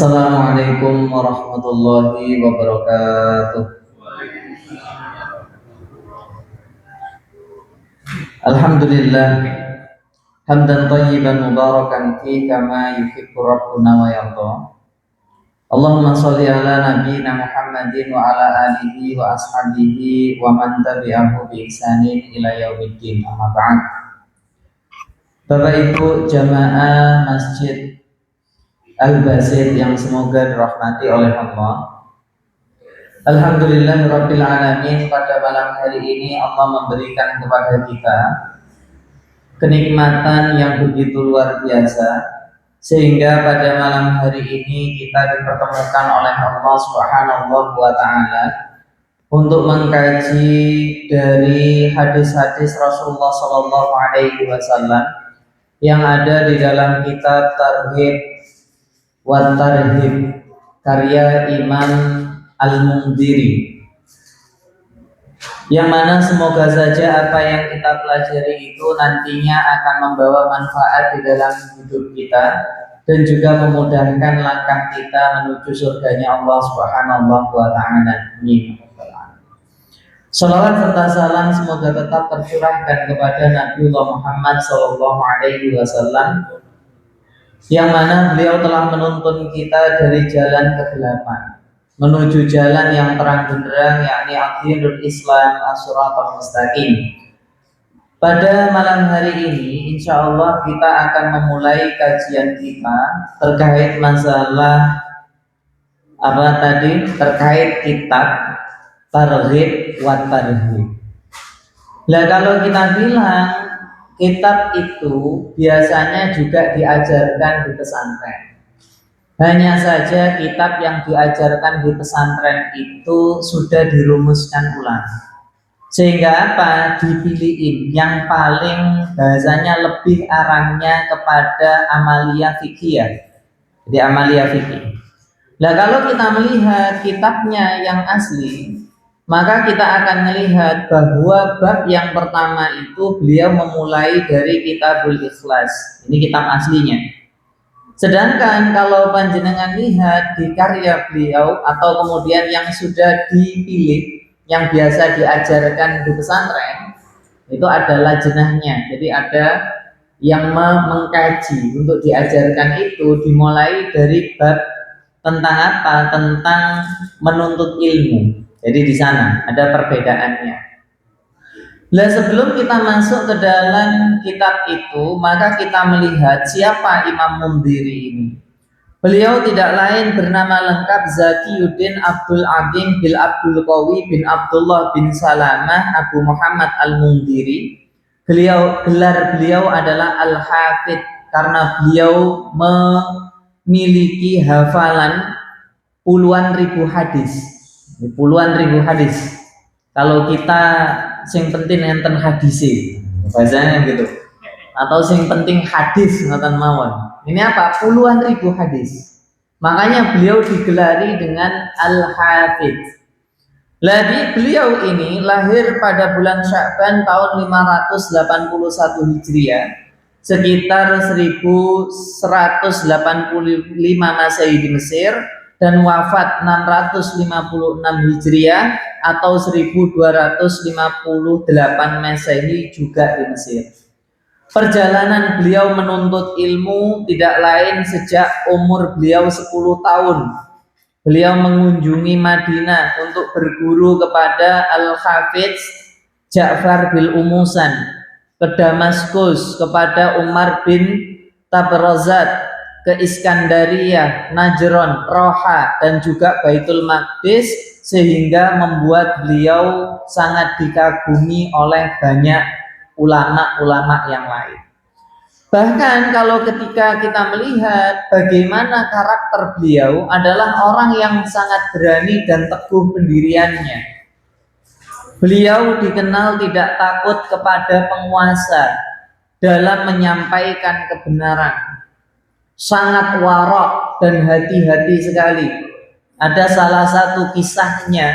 Assalamualaikum warahmatullahi wabarakatuh. Alhamdulillah hamdan thayyiban mubarakan fi kama yuhibbu rabbuna wa yarda. Allahumma shalli ala nabiyyina Muhammadin wa ala alihi wa ashabihi wa man tabi'ahu bi ihsanin ila yaumiddin. Amma ba'd. Bapak Ibu jamaah Masjid Al-Basit yang semoga dirahmati oleh Allah. Alhamdulillahirabbil alamin, pada malam hari ini Allah memberikan kepada kita kenikmatan yang begitu luar biasa, sehingga pada malam hari ini kita dipertemukan oleh Allah Subhanahu wa taala untuk mengkaji dari hadis-hadis Rasulullah sallallahu alaihi wasallam yang ada di dalam kitab Targhib wa Tarhib karya Imam Al-Mundhiri, yang mana semoga saja apa yang kita pelajari itu nantinya akan membawa manfaat di dalam hidup kita dan juga memudahkan langkah kita menuju surganya Allah Subhanahu wa taala. Amin. Salawat serta salam semoga tetap tercurahkan kepada Nabiullah Muhammad sallallahu alaihi wasallam, yang mana beliau telah menuntun kita dari jalan kegelapan menuju jalan yang terang benderang, yakni Aqidul Islam as-siratal mustaqim. Pada malam hari ini insya Allah kita akan memulai kajian kita terkait masalah terkait kitab Targhib wa Tarhib. Nah, kalau kita bilang kitab itu biasanya juga diajarkan di pesantren. Hanya saja kitab yang diajarkan di pesantren itu sudah dirumuskan ulang. Sehingga apa? Dipilihin yang paling bahasanya lebih arahnya kepada amalia fikih. Jadi amalia fikih. Nah, kalau kita melihat kitabnya yang asli, maka kita akan melihat bahwa bab yang pertama itu beliau memulai dari Kitabul Ikhlas. Ini kitab aslinya. Sedangkan kalau panjenengan lihat di karya beliau atau kemudian yang sudah dipilih, yang biasa diajarkan di pesantren, itu adalah jenahnya. Jadi ada yang mengkaji untuk diajarkan itu dimulai dari bab tentang apa? Tentang menuntut ilmu. Jadi di sana ada perbedaannya. Nah, sebelum kita masuk ke dalam kitab itu, maka kita melihat siapa Imam Mundhiri ini. Beliau tidak lain bernama lengkap Zakiyuddin Abdul Adim bin Abdul Qawi bin Abdullah bin Salamah Abu Muhammad Al-Mundhiri. Gelar beliau adalah Al-Hafidh karena beliau memiliki hafalan puluhan ribu hadis. Kalau kita sing penting enten hadise, bahasanya gitu. Atau sing penting hadis ngoten mawon. Ini apa? Puluhan ribu hadis. Makanya beliau digelari dengan Al-Hafidh. Beliau ini lahir pada bulan Sya'ban tahun 581 Hijriah, sekitar 1185 Masehi di Mesir, dan wafat 656 Hijriah atau 1258 Masehi juga di Mesir. Perjalanan beliau menuntut ilmu tidak lain sejak umur beliau 10 tahun. Beliau mengunjungi Madinah untuk berguru kepada Al-Hafidz Ja'far bin Umusan, ke Damaskus kepada Umar bin Tabrazat, ke Iskandaria, Najran, Roha, dan juga Baitul Maqdis, sehingga membuat beliau sangat dikagumi oleh banyak ulama-ulama yang lain. Bahkan kalau ketika kita melihat bagaimana karakter beliau, adalah orang yang sangat berani dan teguh pendiriannya. Beliau dikenal tidak takut kepada penguasa dalam menyampaikan kebenaran. Sangat warok dan hati-hati sekali. Ada salah satu kisahnya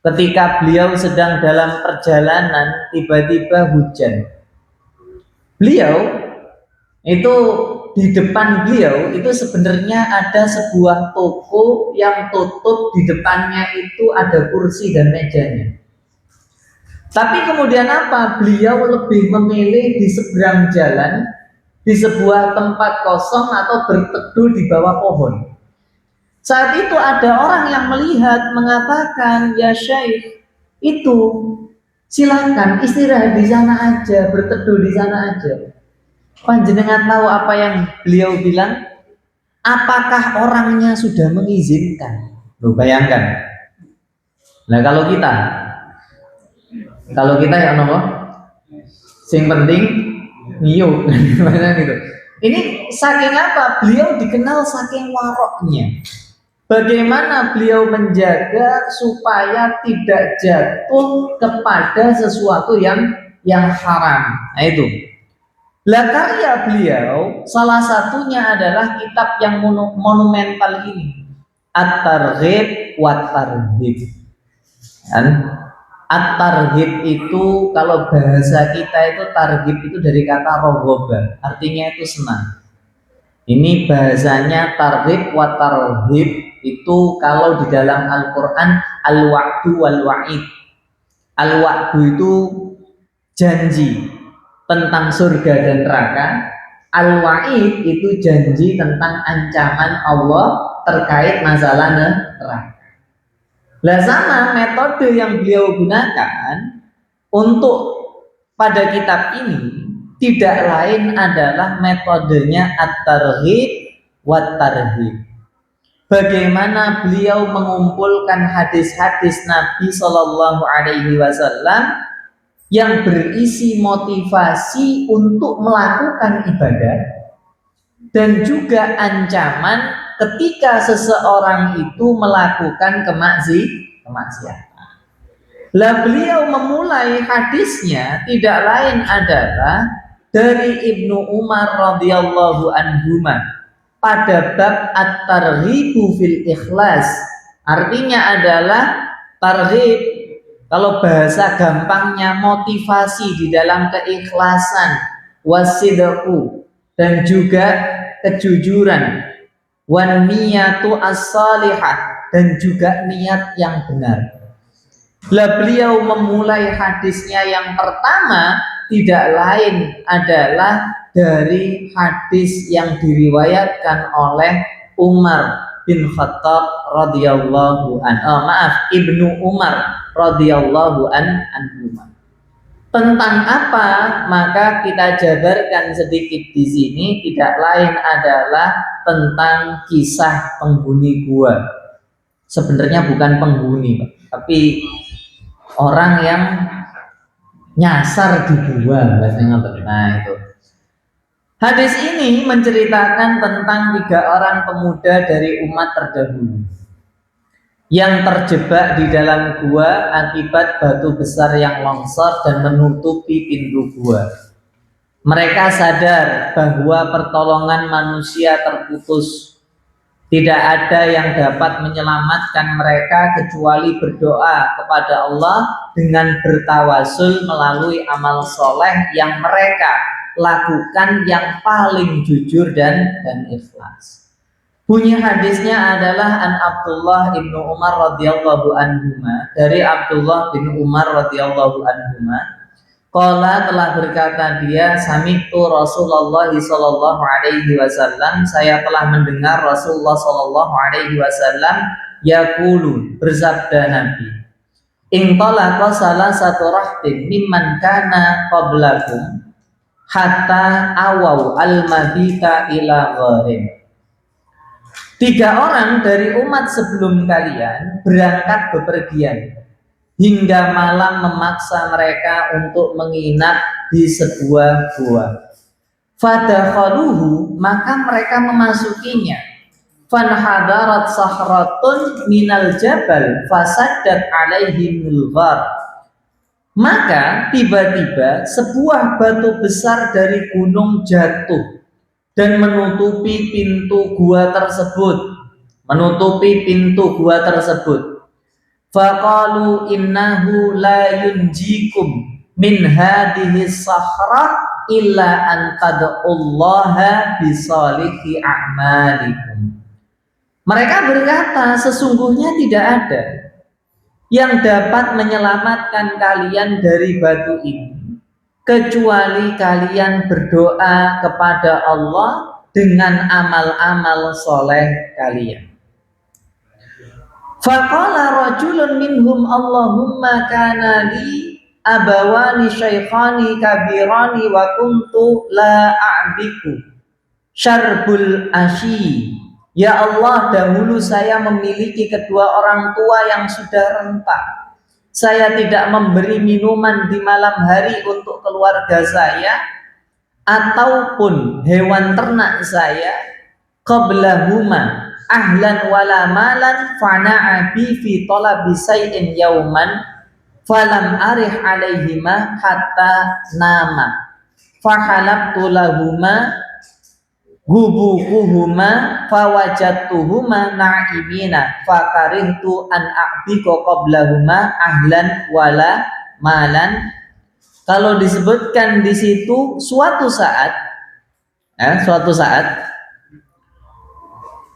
ketika beliau sedang dalam perjalanan, tiba-tiba hujan. Beliau itu di depan beliau itu sebenarnya ada sebuah toko yang tutup, di depannya itu ada kursi dan mejanya. Tapi kemudian apa? Beliau lebih memilih di seberang jalan, di sebuah tempat kosong atau berteduh di bawah pohon. Saat itu ada orang yang melihat, mengatakan, ya Syekh, itu silakan istirahat di sana aja, berteduh di sana aja. Panjenengan tahu apa yang beliau bilang? Apakah orangnya sudah mengizinkan? Loh, bayangkan. Nah kalau kita ya nopo, sing penting ngiyuk, gimana gitu. Ini saking apa? Beliau dikenal saking waroknya. Bagaimana beliau menjaga supaya tidak jatuh kepada sesuatu yang haram. Nah itu. Lah karya beliau salah satunya adalah kitab yang monumental ini, At-Targhib wa Tarhib. Kan? At-Targhib itu kalau bahasa kita itu targhib itu dari kata rogoba, artinya itu senang. Ini bahasanya targhib wa tarhib itu kalau di dalam Al-Quran al-wa'du wal-wa'id. Al-wa'du itu janji tentang surga dan neraka. Al-wa'id itu janji tentang ancaman Allah terkait masalah neraka. Lah sama metode yang beliau gunakan untuk pada kitab ini tidak lain adalah metodenya at-targhib wa tarhib. Bagaimana beliau mengumpulkan hadis-hadis Nabi Shallallahu Alaihi Wasallam yang berisi motivasi untuk melakukan ibadah dan juga ancaman ketika seseorang itu melakukan kemaksiatan. Lah beliau memulai hadisnya tidak lain adalah dari Ibnu Umar radhiyallahu anhuma pada bab at-targhibu fil ikhlas. Artinya adalah targhib, kalau bahasa gampangnya motivasi di dalam keikhlasan, wasidqu dan juga kejujuran, wan niyatu as-salihah dan juga niat yang benar. Lah beliau memulai hadisnya yang pertama tidak lain adalah dari hadis yang diriwayatkan oleh Umar bin Khattab radhiyallahu Ibnu Umar radhiyallahu anhu. Tentang apa? Maka kita jabarkan sedikit di sini, tidak lain adalah tentang kisah penghuni gua. Sebenarnya bukan penghuni, Pak, tapi orang yang nyasar di gua, bahasanya. Nah itu. Hadis ini menceritakan tentang 3 orang pemuda dari umat terdahulu yang terjebak di dalam gua akibat batu besar yang longsor dan menutupi pintu gua. Mereka sadar bahwa pertolongan manusia terputus. Tidak ada yang dapat menyelamatkan mereka kecuali berdoa kepada Allah dengan bertawasul melalui amal soleh yang mereka lakukan yang paling jujur dan ikhlas. Bunyi hadisnya adalah an Abdullah bin Umar radhiyallahu anhuma, dari Abdullah bin Umar radhiyallahu anhuma, qala telah berkata dia, sami'tu Rasulullah sallallahu alaihi wasallam, saya telah mendengar Rasulullah sallallahu alaihi wasallam yaqulu, bersabda Nabi, in talaqa salasatu rahtin mimman kana qablakum hatta awau al-mabita ila gharin. 3 orang dari umat sebelum kalian berangkat bepergian hingga malam memaksa mereka untuk menginap di sebuah gua. Fadakhaluhu, maka mereka memasukinya. Fanhadarat sahratun minal jabal fasaddat alaihimul ghar. Maka tiba-tiba sebuah batu besar dari gunung jatuh dan menutupi pintu gua tersebut. Faqalu innahu la yunjikum min hadhihi sahra illa an tad'ullaha bisolihi a'malikum. Mereka berkata, sesungguhnya tidak ada yang dapat menyelamatkan kalian dari batu ini kecuali kalian berdoa kepada Allah dengan amal-amal soleh kalian. Faqala rajulun minhum Allahumma kana li abawani syaikhani kabirani wa kuntu la a'biku syarbul asyi. Ya Allah, dahulu saya memiliki kedua orang tua yang sudah renta. Saya tidak memberi minuman di malam hari untuk keluarga saya ataupun hewan ternak saya qablahuma ahlan wala malan fana'abi fi talabi say'in yauman falam arih alaihima hatta nama fahalabtu lahuma gubukuhuma fawajatuhuma na'imina fakarihtu an a'biko qablahuma ahlan wala malan. Kalau disebutkan di situ suatu saat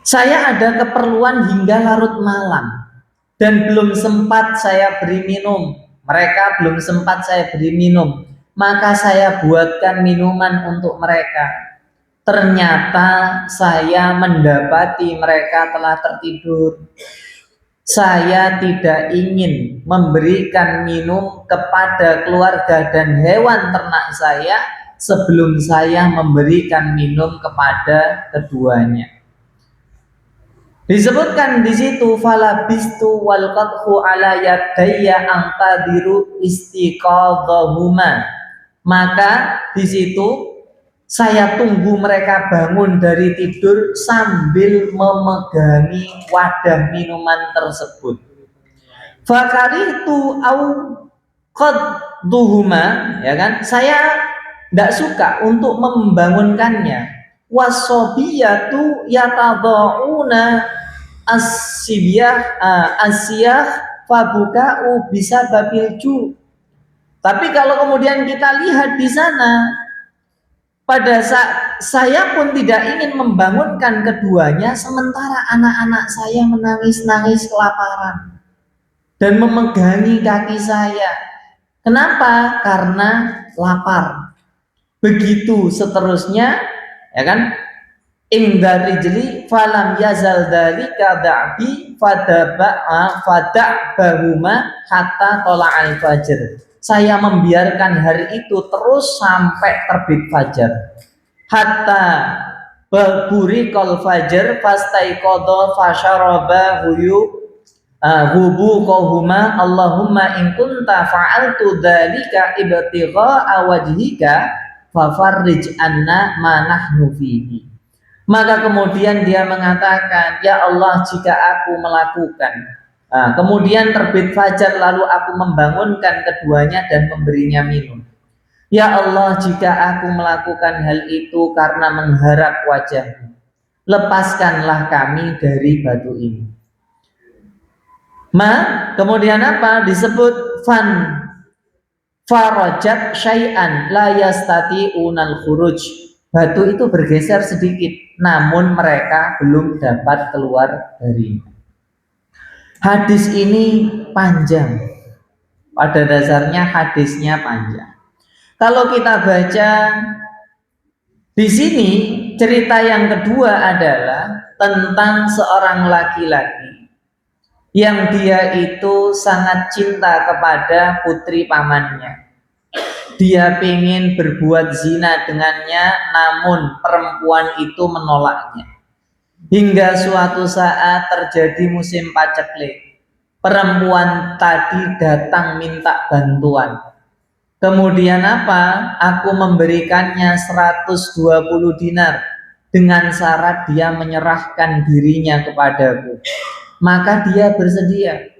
saya ada keperluan hingga larut malam dan belum sempat saya beri minum. Mereka belum sempat saya beri minum. Maka saya buatkan minuman untuk mereka. Ternyata saya mendapati mereka telah tertidur. Saya tidak ingin memberikan minum kepada keluarga dan hewan ternak saya sebelum saya memberikan minum kepada keduanya. Disebutkan di situ falabistu wal qadhu ala yadayya antadiru istiqadhahuma. Maka di situ saya tunggu mereka bangun dari tidur sambil memegangi wadah minuman tersebut. Fakarihtu au qadduhuma, ya kan? Saya tidak suka untuk membangunkannya. Wasobiyatu yatadhauna asyah fabuka'u bisa babilju. Tapi kalau kemudian kita lihat di sana, pada saat saya pun tidak ingin membangunkan keduanya, sementara anak-anak saya menangis-nangis kelaparan dan memegangi kaki saya. Kenapa? Karena lapar. Begitu seterusnya, ya kan? Indari jeli falam yazal dalika da'bi fada'bahuma hatta tola'al fajr. Saya membiarkan hari itu terus sampai terbit fajar. Hatta burikal fajar fastaiqadha fasyaraba hubuqahuma Allahumma in kunta fa'altu dzalika ibtigha'a wajhika fafarrij anna ma nahnu fihi. Maka kemudian dia mengatakan, ya Allah, jika aku melakukan kemudian terbit fajar lalu aku membangunkan keduanya dan memberinya minum. Ya Allah, jika aku melakukan hal itu karena mengharap wajah-Mu, lepaskanlah kami dari batu ini. Kemudian apa? Disebut farajat syai'an la yastati'unal khuruj. Batu itu bergeser sedikit, namun mereka belum dapat keluar darinya. Hadis ini panjang. Pada dasarnya hadisnya panjang. Kalau kita baca di sini, cerita yang kedua adalah tentang seorang laki-laki yang dia itu sangat cinta kepada putri pamannya. Dia ingin berbuat zina dengannya, namun perempuan itu menolaknya. Hingga suatu saat terjadi musim paceklik. Perempuan tadi datang minta bantuan. Kemudian apa? Aku memberikannya 120 dinar dengan syarat dia menyerahkan dirinya kepadaku. Maka dia bersedia.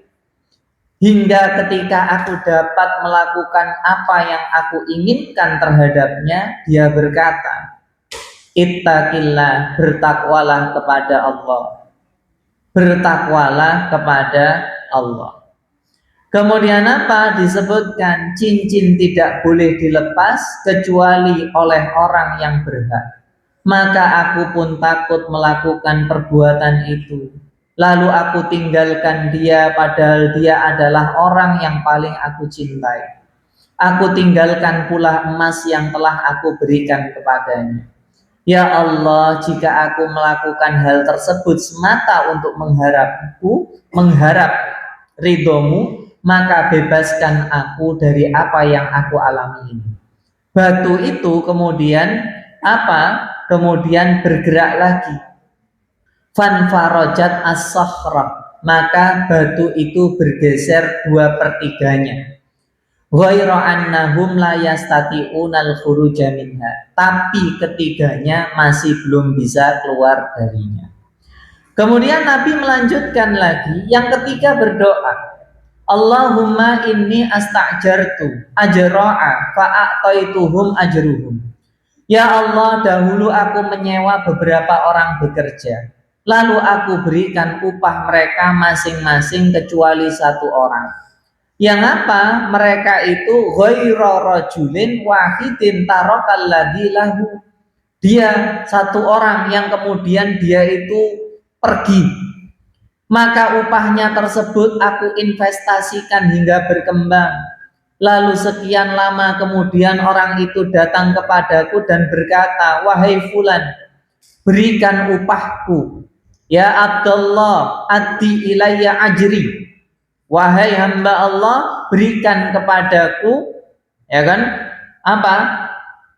Hingga ketika aku dapat melakukan apa yang aku inginkan terhadapnya, dia berkata, ittaqillah, bertakwalah kepada Allah. Bertakwalah kepada Allah. Kemudian apa? Disebutkan cincin tidak boleh dilepas kecuali oleh orang yang berhak. Maka aku pun takut melakukan perbuatan itu. Lalu aku tinggalkan dia padahal dia adalah orang yang paling aku cintai. Aku tinggalkan pula emas yang telah aku berikan kepadanya. Ya Allah, jika aku melakukan hal tersebut semata untuk mengharap ridhomu, maka bebaskan aku dari apa yang aku alami ini. Batu itu kemudian apa? Kemudian bergerak lagi. Fanfarojat as-sakhra, maka batu itu bergeser 2/3-nya. Ghairu annahum la yastati'unal khuruja minha, tapi ketiganya masih belum bisa keluar darinya. Kemudian Nabi melanjutkan lagi, yang ketiga berdoa, Allahumma inni asta'jartu ajra'a fa'a'taituhum ajruhum. Ya Allah, dahulu aku menyewa beberapa orang bekerja, lalu aku berikan upah mereka masing-masing kecuali satu orang. Yang apa? Mereka itu ghairu rajulin wahidin tarakal ladzi lahu. Dia satu orang yang kemudian dia itu pergi. Maka upahnya tersebut aku investasikan hingga berkembang. Lalu sekian lama kemudian orang itu datang kepadaku dan berkata, wahai fulan, berikan upahku. Ya Abdullah, addi ilayya ajri. Wahai hamba Allah, berikan kepadaku, ya kan, apa?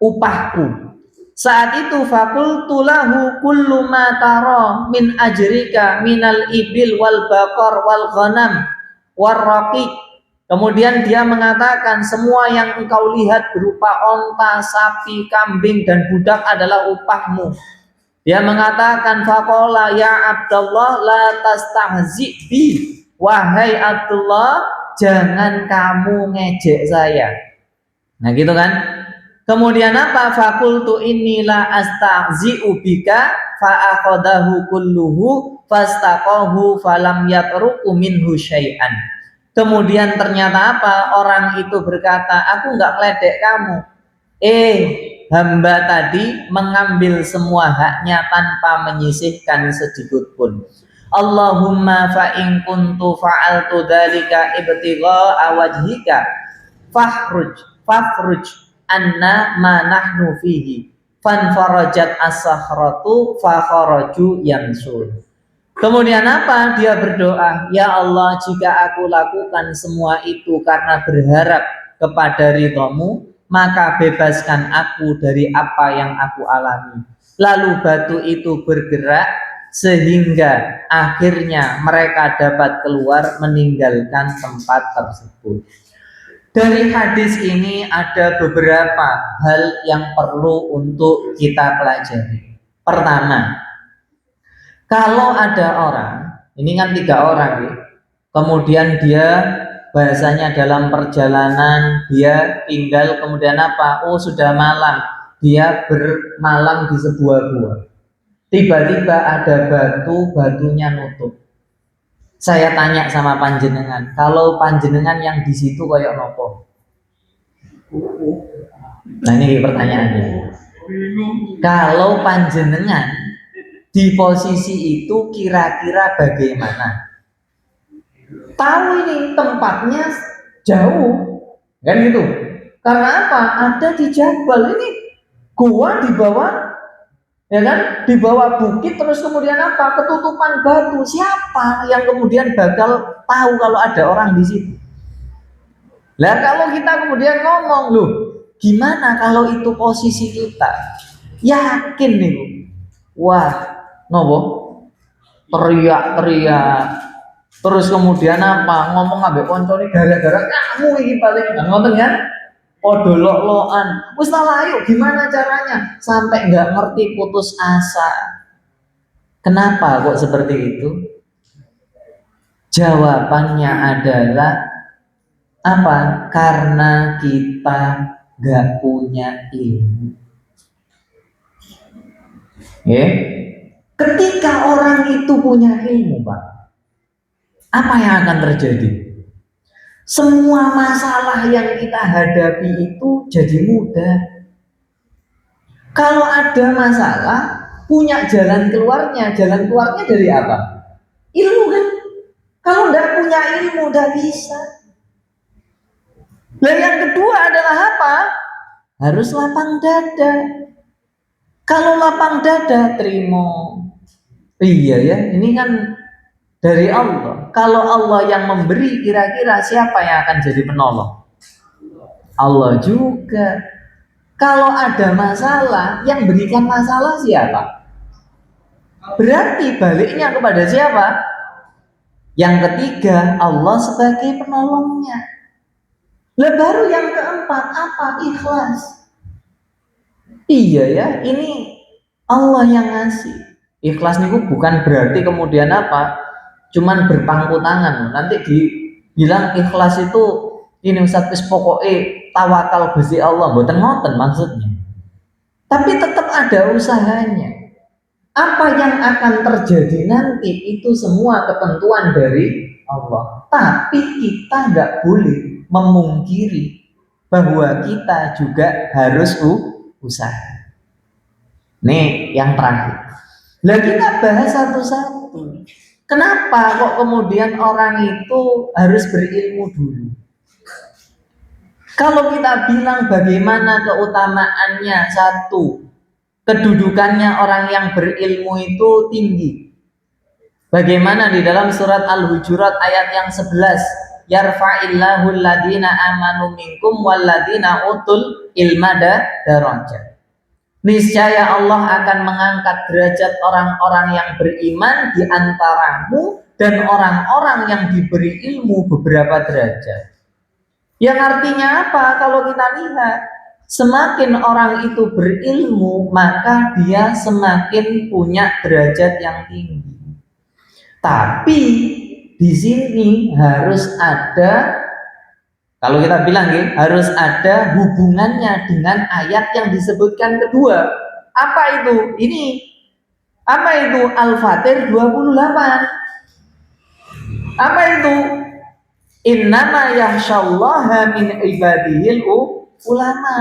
Upahku. Saat itu fakultu lahu kullu ma tara min ajrika minal ibil wal baqar wal ghanam war raqiq. Kemudian dia mengatakan semua yang engkau lihat berupa onta, sapi, kambing dan budak adalah upahmu. Dia mengatakan faqala ya Abdullah la tastahzi bi. Wahai Abdullah, jangan kamu ngejek saya. Nah gitu kan. Kemudian apa? Fakultu inilah asta'zi'u bika fa'akhadahu kulluhu fastaqahu falam yatruku minhu syai'an. Kemudian ternyata apa? Orang itu berkata, aku enggak meledek kamu. Hamba tadi mengambil semua haknya tanpa menyisihkan sedikit pun. Allahumma fa'in kuntu fa'altu dhalika ibtigha'a wajhika fafruj anna ma nahnu fihi fanfarajat as-sakhratu fakharaju yamsul. Kemudian apa? Dia berdoa, ya Allah, jika aku lakukan semua itu karena berharap kepada ridhamu, maka bebaskan aku dari apa yang aku alami. Lalu batu itu bergerak sehingga akhirnya mereka dapat keluar meninggalkan tempat tersebut. Dari hadis ini ada beberapa hal yang perlu untuk kita pelajari. Pertama, kalau ada orang, ini kan 3 orang ya, kemudian dia bahasanya dalam perjalanan, dia tinggal kemudian apa? Oh sudah malam, dia bermalam di sebuah gua. Tiba-tiba ada batunya nutup. Saya tanya sama panjenengan, kalau panjenengan yang di situ kayak nopo? Nah ini pertanyaannya. Kalau panjenengan di posisi itu kira-kira bagaimana? Tahu ini tempatnya jauh, kan gitu? Karena apa? Ada di Jabal ini, gua di bawah, ya kan? Di bawah bukit terus kemudian apa? Ketutupan batu. Siapa yang kemudian bakal tahu kalau ada orang di situ? Lah kalau kita kemudian ngomong, loh, gimana kalau itu posisi kita? Yakin nih, wah, nopo, teriak-teriak. Terus kemudian apa? Ngomong ambek koncone gara-gara kamu ini paling ngoten kan? Podolok-lokan. Wis ayo gimana caranya? Sampai nggak ngerti putus asa. Kenapa kok seperti itu? Jawabannya adalah apa? Karena kita nggak punya ilmu. Ketika orang itu punya ilmu, Pak, apa yang akan terjadi? Semua masalah yang kita hadapi itu jadi mudah. Kalau ada masalah, punya jalan keluarnya. Jalan keluarnya dari apa? Ilmu kan? Kalau nggak punya ilmu, nggak bisa. Nah, yang kedua adalah apa? Harus lapang dada. Kalau lapang dada, terima. Iya ya, ini kan dari Allah. Kalau Allah yang memberi, kira-kira siapa yang akan jadi penolong? Allah juga. Kalau ada masalah, yang berikan masalah siapa? Berarti baliknya kepada siapa? Yang ketiga, Allah sebagai penolongnya. Lah baru yang keempat apa? Ikhlas. Iya ya, ini Allah yang ngasih. Ikhlas niku bukan berarti kemudian apa? Cuman berpangku tangan. Nanti dibilang ikhlas itu ini Ustaz pokoknya tawakal Gusti Allah, mboten ngoten maksudnya. Tapi tetap ada usahanya. Apa yang akan terjadi nanti itu semua ketentuan dari Allah. Tapi kita nggak boleh memungkiri bahwa kita juga harus usaha. Nih yang terakhir. Lah kita bahas satu-satu. Kenapa kok kemudian orang itu harus berilmu dulu? Kalau kita bilang bagaimana keutamaannya, satu, kedudukannya orang yang berilmu itu tinggi. Bagaimana di dalam surat Al-Hujurat ayat yang 11, yarfa'illahu alladhina amanu minkum walladhina utul ilma darajat. Niscaya Allah akan mengangkat derajat orang-orang yang beriman di antaramu dan orang-orang yang diberi ilmu beberapa derajat. Yang artinya apa? Kalau kita lihat, semakin orang itu berilmu, maka dia semakin punya derajat yang tinggi. Tapi di sini harus ada, kalau kita bilang harus ada hubungannya dengan ayat yang disebutkan kedua. Apa itu? Ini apa itu? Al-Fatir 28. Apa itu? Innama yakhsyallaha min ibadihil ulama.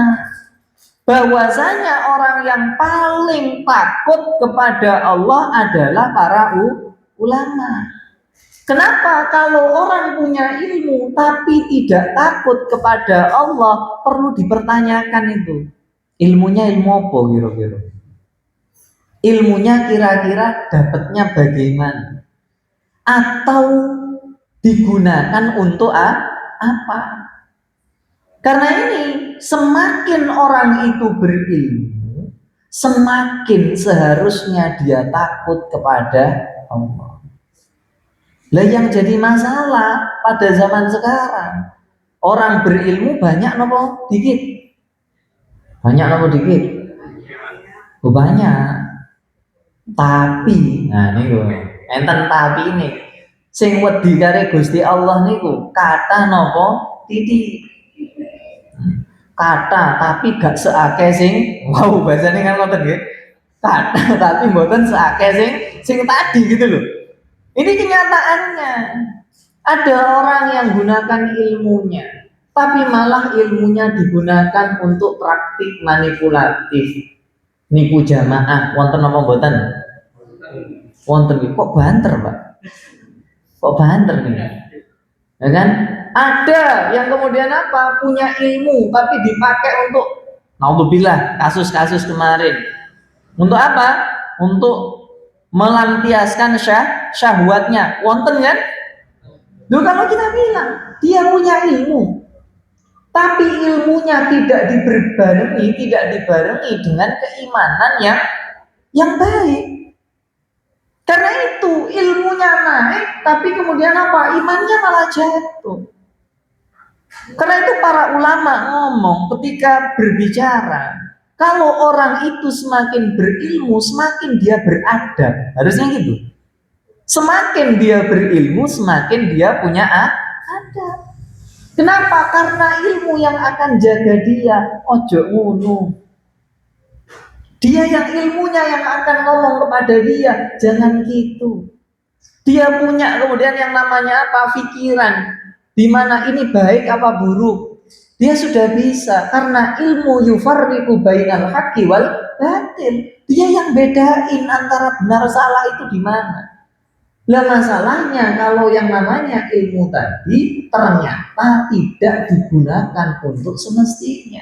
Bahwasanya orang yang paling takut kepada Allah adalah para ulama. Kenapa? Kalau orang punya ilmu tapi tidak takut kepada Allah, perlu dipertanyakan itu. Ilmunya ilmu apa kira-kira? Ilmunya kira-kira dapatnya bagaimana? Atau digunakan untuk apa? Karena ini semakin orang itu berilmu, semakin seharusnya dia takut kepada Allah. Lah yang jadi masalah pada zaman sekarang, orang berilmu banyak nopo dikit? Banyak nopo dikit? Oh, banyak. Tapi, nah niku, enten tapi ini sing wedi kare Gusti Allah niku kata nopo titik. Kata tapi gak seakeh sing wow bahasane kan ngoten nggih. Kata tapi mboten seakeh sing tadi gitu loh. Ini kenyataannya. Ada orang yang gunakan ilmunya, tapi malah ilmunya digunakan untuk praktik manipulatif. Nipu jamaah, wonten apa mboten? Wonten. Kok banter, Pak? Kok banter nih? Ya kan? Ada yang kemudian apa? Punya ilmu tapi dipakai untuk naudzubillah kasus-kasus kemarin. Untuk apa? Untuk melampiaskan syahwatnya. Wonten kan? Loh, kalau kita bilang dia punya ilmu tapi ilmunya tidak dibarengi dengan keimanan yang baik. Karena itu ilmunya naik tapi kemudian apa? Imannya malah jatuh. Karena itu para ulama ngomong ketika berbicara, kalau orang itu semakin berilmu, semakin dia beradab. Harusnya gitu. Semakin dia berilmu, semakin dia punya adab. Kenapa? Karena ilmu yang akan jaga dia. Ojo ngono. Dia yang ilmunya yang akan ngomong kepada dia, jangan gitu. Dia punya kemudian yang namanya apa? Pikiran. di mana ini baik apa buruk. Dia sudah bisa karena ilmu yufarriqu bainal haqqi wal batil. Dia yang bedain antara benar salah itu di mana. Lah masalahnya kalau yang namanya ilmu tadi ternyata tidak digunakan untuk semestinya.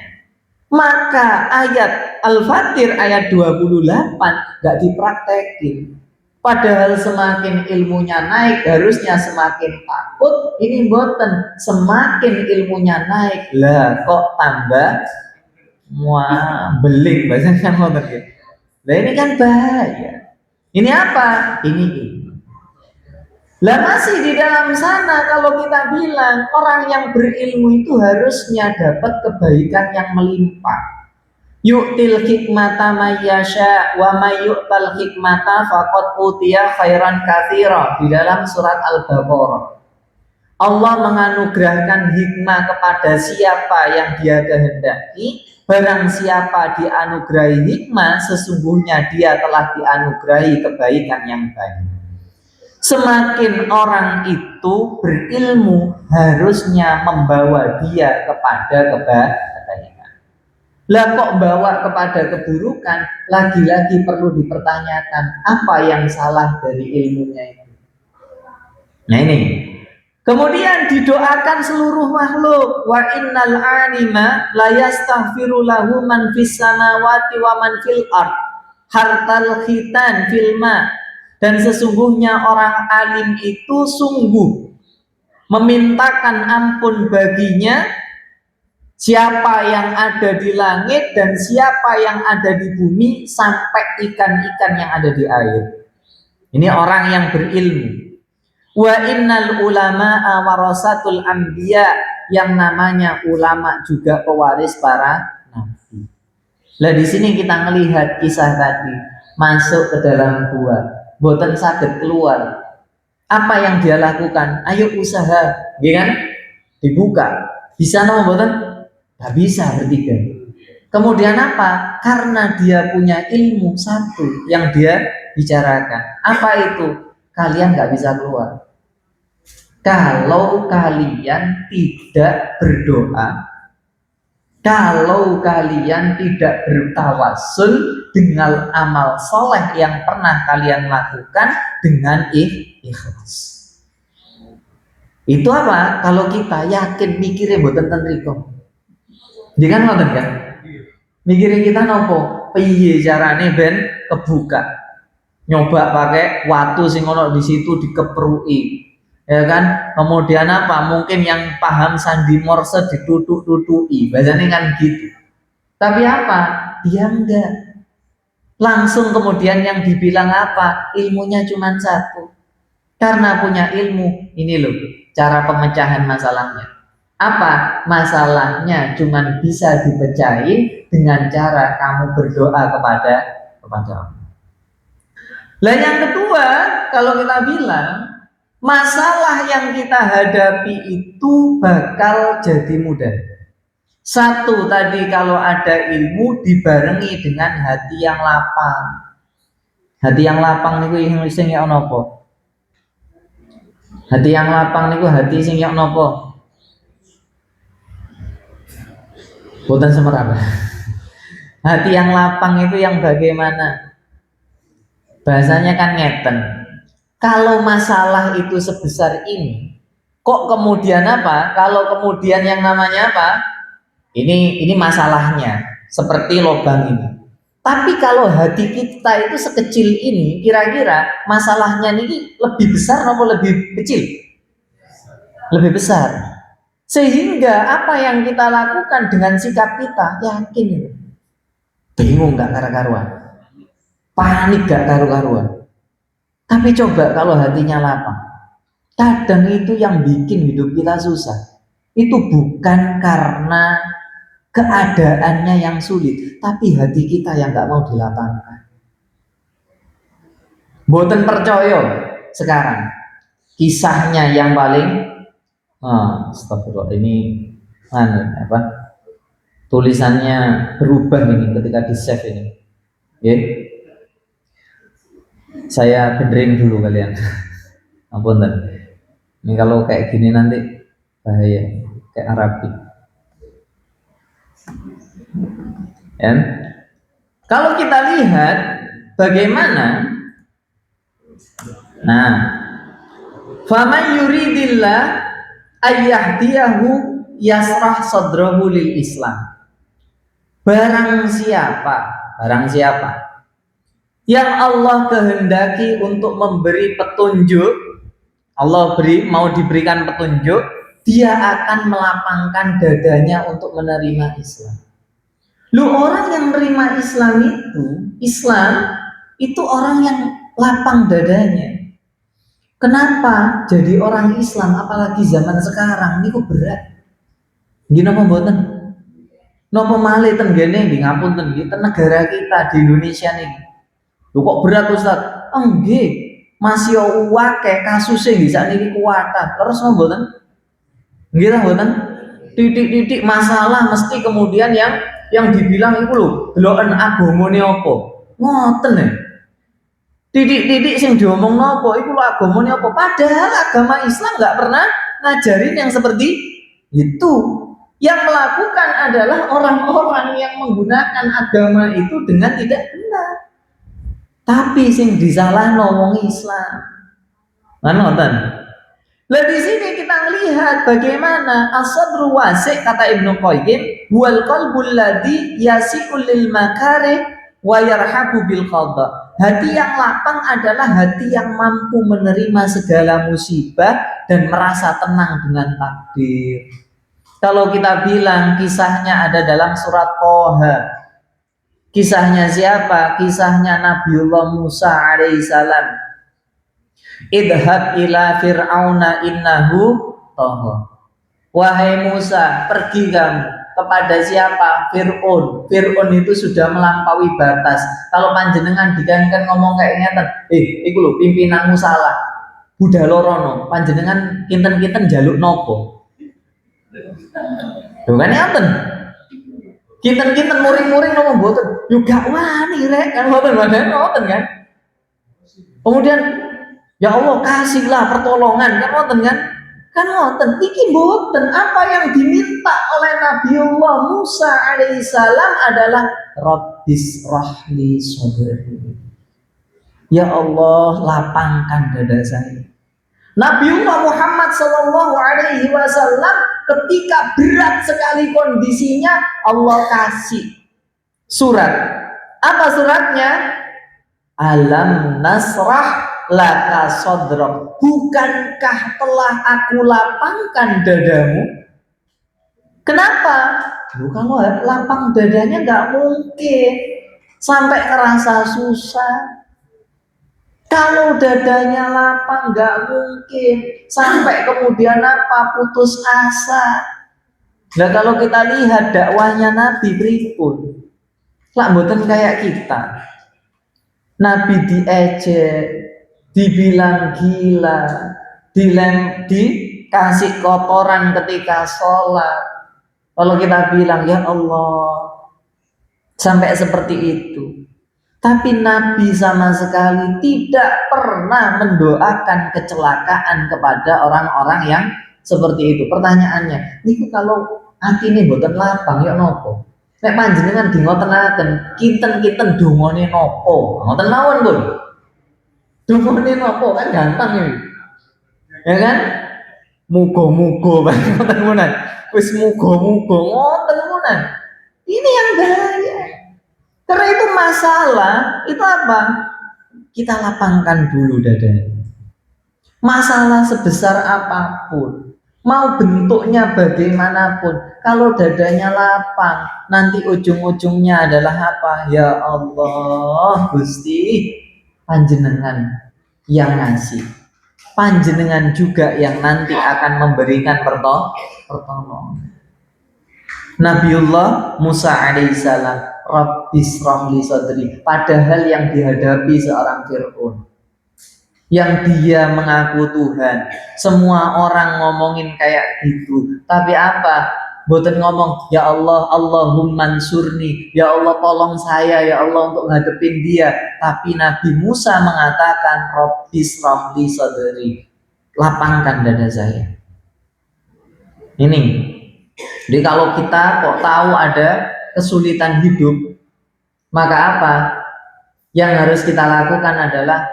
Maka ayat Al-Fatir ayat 28 gak dipraktekin. Padahal semakin ilmunya naik harusnya semakin takut. Ini boten, semakin ilmunya naik lah kok tambah wah beling bahasanya ngoten ya. Nah ini kan bahaya. Ini apa? Ini. Lah masih di dalam sana kalau kita bilang orang yang berilmu itu harusnya dapat kebaikan yang melimpah. Yu'til hikmata mayyasha wa may yu'tal hikmata faqad utiya khairan katsira di dalam surat Al-Baqarah. Allah menganugerahkan hikmah kepada siapa yang Dia kehendaki. Barang siapa dianugerahi hikmah, sesungguhnya dia telah dianugerahi kebaikan yang banyak. Semakin orang itu berilmu, harusnya membawa dia kepada kebaikan. Lah kok bawa kepada keburukan, lagi-lagi perlu dipertanyakan apa yang salah dari ilmunya itu. Nah ini. Kemudian didoakan seluruh makhluk, wa innal alima la yastaghfiru lahu man fis samawati wa man fil ard hartal khitan fil ma. Dan sesungguhnya orang alim itu sungguh memintakan ampun baginya siapa yang ada di langit dan siapa yang ada di bumi sampai ikan-ikan yang ada di air. Ini orang yang berilmu. Wa innal ulama'a warasatul anbiya, yang namanya ulama juga pewaris para nabi. Lah di sini kita melihat kisah tadi masuk ke dalam gua, boten saged keluar. Apa yang dia lakukan? Ayo usaha, ya kan? Dibuka. Bisa nama boten? Gak bisa bertiga. Kemudian apa? Karena dia punya ilmu satu yang dia bicarakan. Apa itu? Kalian gak bisa keluar kalau kalian tidak berdoa, kalau kalian tidak bertawassul dengan amal soleh yang pernah kalian lakukan dengan ikhlas. Itu apa? Kalau kita yakin mikirnya buatan tentriko. Jangan ngoten kan? Mikirin kita nopo? Piye carane ben kebuka? Nyoba pakai watu sing ono di situ dikeprui. Ya kan, kemudian apa, mungkin yang paham sandi morse ditutuk-tutui, bahasanya kan gitu. Tapi apa, dia enggak langsung. Kemudian yang dibilang apa, ilmunya cuma satu. Karena punya ilmu, ini loh cara pemecahan masalahnya. Apa masalahnya? Cuma bisa dipecahin dengan cara kamu berdoa kepada Allah. Lah yang kedua, kalau kita bilang masalah yang kita hadapi itu bakal jadi mudah. Satu tadi, kalau ada ilmu dibarengi dengan hati yang lapang. Hati yang lapang niku sing ya napa? Hati yang lapang niku hati sing ya napa? Boten semerap. Hati yang lapang itu yang bagaimana? Bahasanya kan ngeten. Kalau masalah itu sebesar ini, kok kemudian apa? Kalau kemudian yang namanya apa? Ini masalahnya seperti lubang ini. Tapi kalau hati kita itu sekecil ini, kira-kira masalahnya ini lebih besar atau lebih kecil? Lebih besar. Sehingga apa yang kita lakukan dengan sikap kita, yakin itu. Bingung gak karu-karuan? Panik gak karu-karuan? Tapi coba kalau hatinya lapang. Kadang itu yang bikin hidup kita susah. Itu bukan karena keadaannya yang sulit, tapi hati kita yang gak mau dilapangkan. Boten percaya sekarang kisahnya yang paling astagfirullah, ini tulisannya berubah ini ketika di save ini. Saya benerin dulu kalian. Ampun. Ini kalau kayak gini nanti bahaya kayak Arabi. Ya. Kalau kita lihat bagaimana, nah, faman yuridillah ayyahdiyahu yasrah sadrahu lil Islam. Barang siapa yang Allah kehendaki untuk memberi petunjuk, Allah mau diberikan petunjuk, dia akan melapangkan dadanya untuk menerima Islam. Lu orang yang menerima Islam itu orang yang lapang dadanya. Kenapa jadi orang Islam apalagi zaman sekarang ini kok berat? Gini apa mboten? Napa malih ten gene nggih ngapunten nggih ten negara kita di Indonesia niki. Lho kok berat Ustaz? Nggih, masih akeh kasuse nggih sakniki kuwatah. Terus napa mboten? Nggih ta mboten? Titik-titik masalah mesti kemudian yang dibilang itu lho, deloken agamane apa? Ngoten ya. Titik-titik sing diomong napa iku lho agamane apa? Padahal agama Islam enggak pernah ngajarin yang seperti itu. Yang melakukan adalah orang-orang yang menggunakan agama itu dengan tidak benar. Tapi sing disalahno wong Islam. Ngoten. Lah di sini kita melihat bagaimana as-sadru wasi' kata Ibnu Qayyim wal qalbul ladzi yasi'ul lil makarih wa yarhabu bil qada. Hati yang lapang adalah hati yang mampu menerima segala musibah dan merasa tenang dengan takdir. Kalau kita bilang kisahnya ada dalam surat Toha. Kisahnya siapa? Kisahnya Nabiullah Musa alaihissalam. Idhab ila fir'auna innahu tagha. Wahai Musa, pergi kamu kepada siapa? Fir'aun. Fir'aun itu sudah melampaui batas. Kalau panjenengan dikankan ngomong kayak ngeten, iku lho pimpinanmu salah. Budalorono, panjenengan kinten-kinten jaluk nopo? Bukan ngaten. Kinten-kinten muring-muring ngomong mboten. Yo gak wani rek kan mboten kan. Kemudian ya Allah kasihlah pertolongan kan ngoten kan? Kan ngoten. Iki mboten apa yang diminta oleh Nabiullah Musa alaihissalam adalah Rabbis rahli sadri. Ya Allah lapangkan dada saya. Nabiullah Muhammad sallallahu alaihi wasallam ketika berat sekali kondisinya Allah kasih surat. Apa suratnya? Alam nasrah laka sadrak. Bukankah telah aku lapangkan dadamu? Kenapa? Kalau lapang dadanya nggak mungkin sampai ngerasa susah. Kalau dadanya lapang nggak mungkin sampai kemudian putus asa. Nah kalau kita lihat dakwahnya Nabi pripun, lah mboten kayak kita. Nabi diejek, dibilang gila, dikasih kotoran ketika sholat. Kalau kita bilang ya Allah sampai seperti itu. Tapi Nabi sama sekali tidak pernah mendoakan kecelakaan kepada orang-orang yang seperti itu. Pertanyaannya, niku kalau atine mboten lapang ya nopo? Nek panjenengan dingotenaken, kinten-kinten dongane nopo? Ngoten mawon, Bun. Dongane nopo kan gampang ya. Ya kan? Muga-muga ngoten menan. Wis muga-muga ngoten menan. Ini yang bahaya. Karena itu masalah, itu apa? Kita lapangkan dulu dadanya. Masalah sebesar apapun, mau bentuknya bagaimanapun, kalau dadanya lapang, nanti ujung-ujungnya adalah apa? Ya Allah, Gusti, panjenengan yang ngasih. Panjenengan juga yang nanti akan memberikan pertolongan. Nabiullah Musa alaihissalam Rabbis rahli sadri, padahal yang dihadapi seorang Fir'aun yang dia mengaku Tuhan, semua orang ngomongin kayak gitu, tapi apa? Boten ngomong ya Allah Allahumma ansurni, ya Allah tolong saya ya Allah untuk ngadepin dia. Tapi Nabi Musa mengatakan Rabbis rahli sadri, lapangkan dada saya. Ini. Jadi kalau kita kok tahu ada kesulitan hidup, maka apa? Yang harus kita lakukan adalah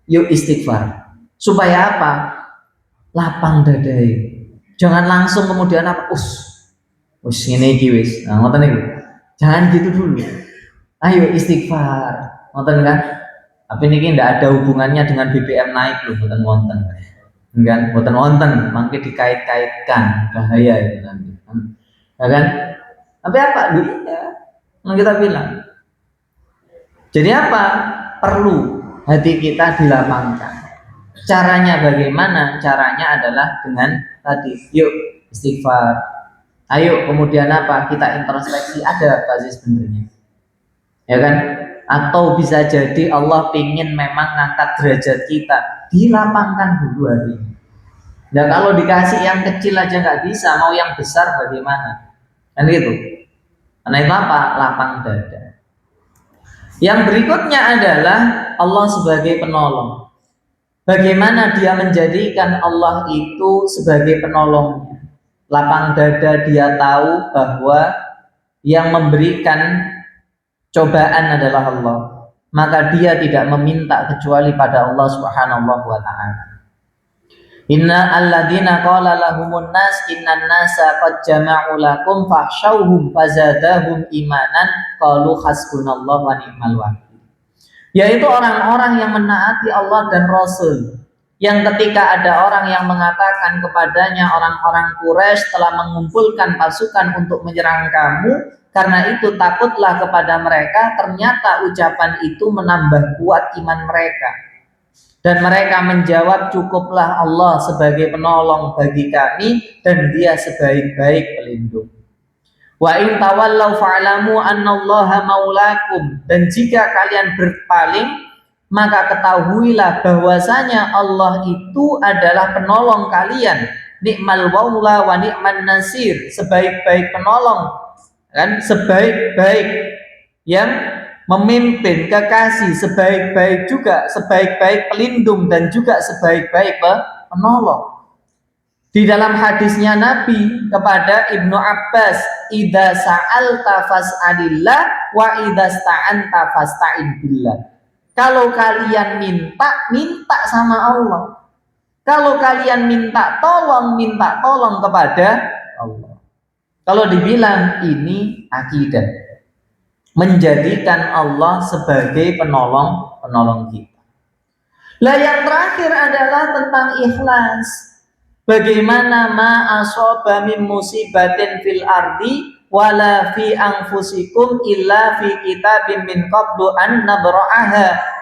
yuk istighfar. Supaya apa? Lapang dadai. Jangan langsung kemudian apa? Ini iki wis. Nah, ngoten niku. Jangan gitu dulu. Ayo istighfar. Ngoten kan? Tapi ini tidak ada hubungannya dengan BBM naik loh, ngoten wonten. Kan? Ngoten wonten, mangke dikait-kaitkan, bahaya itu nanti. Ya kan? Tapi apa? Iya. Yang kita bilang. Jadi apa? Perlu hati kita dilapangkan. Caranya bagaimana? Caranya adalah dengan tadi, yuk istighfar. Ayo kemudian apa? Kita introspeksi, ada apa sih sebenarnya? Ya kan? Atau bisa jadi Allah ingin memang ngangkat derajat kita, dilapangkan dulu hari ini. Nah kalau dikasih yang kecil aja nggak bisa, mau yang besar bagaimana? Kan gitu. Karena itu apa? Lapang dada. Yang berikutnya adalah Allah sebagai penolong. Bagaimana dia menjadikan Allah itu sebagai penolongnya? Lapang dada, dia tahu bahwa yang memberikan cobaan adalah Allah, maka dia tidak meminta kecuali pada Allah Subhanahu wa ta'ala. Inna alladzina qala lahumun nas innan nasa qad jama'u lakum fakhshawhum fazadahum imanan qalu hasbunallahu wa ni'mal wakil. Yaitu orang-orang yang menaati Allah dan Rasul, yang ketika ada orang yang mengatakan kepadanya, orang-orang Quraisy telah mengumpulkan pasukan untuk menyerang kamu, karena itu takutlah kepada mereka. Ternyata ucapan itu menambah kuat iman mereka. Dan mereka menjawab, cukuplah Allah sebagai penolong bagi kami dan dia sebaik-baik pelindung. Wa in tawallaw fa'lamu annallaha maulakum. Dan jika kalian berpaling, maka ketahuilah bahwasanya Allah itu adalah penolong kalian. Ni'mal maula wa ni'man nasir. Sebaik-baik penolong, kan, sebaik-baik yang memimpin, kekasih, sebaik-baik juga, sebaik-baik pelindung dan juga sebaik-baik penolong. Di dalam hadisnya Nabi kepada Ibnu Abbas, idza sa'alta fas'alillah wa idza sta'anta fasta'in billah. Kalau kalian minta sama Allah. Kalau kalian minta tolong kepada Allah. Kalau dibilang ini akidah, menjadikan Allah sebagai penolong kita. Lah yang terakhir adalah tentang ikhlas. Bagaimana ma asaba min musibatin fil ardi wala fi anfusikum illa fi kitabim min qablu an nabra'aha.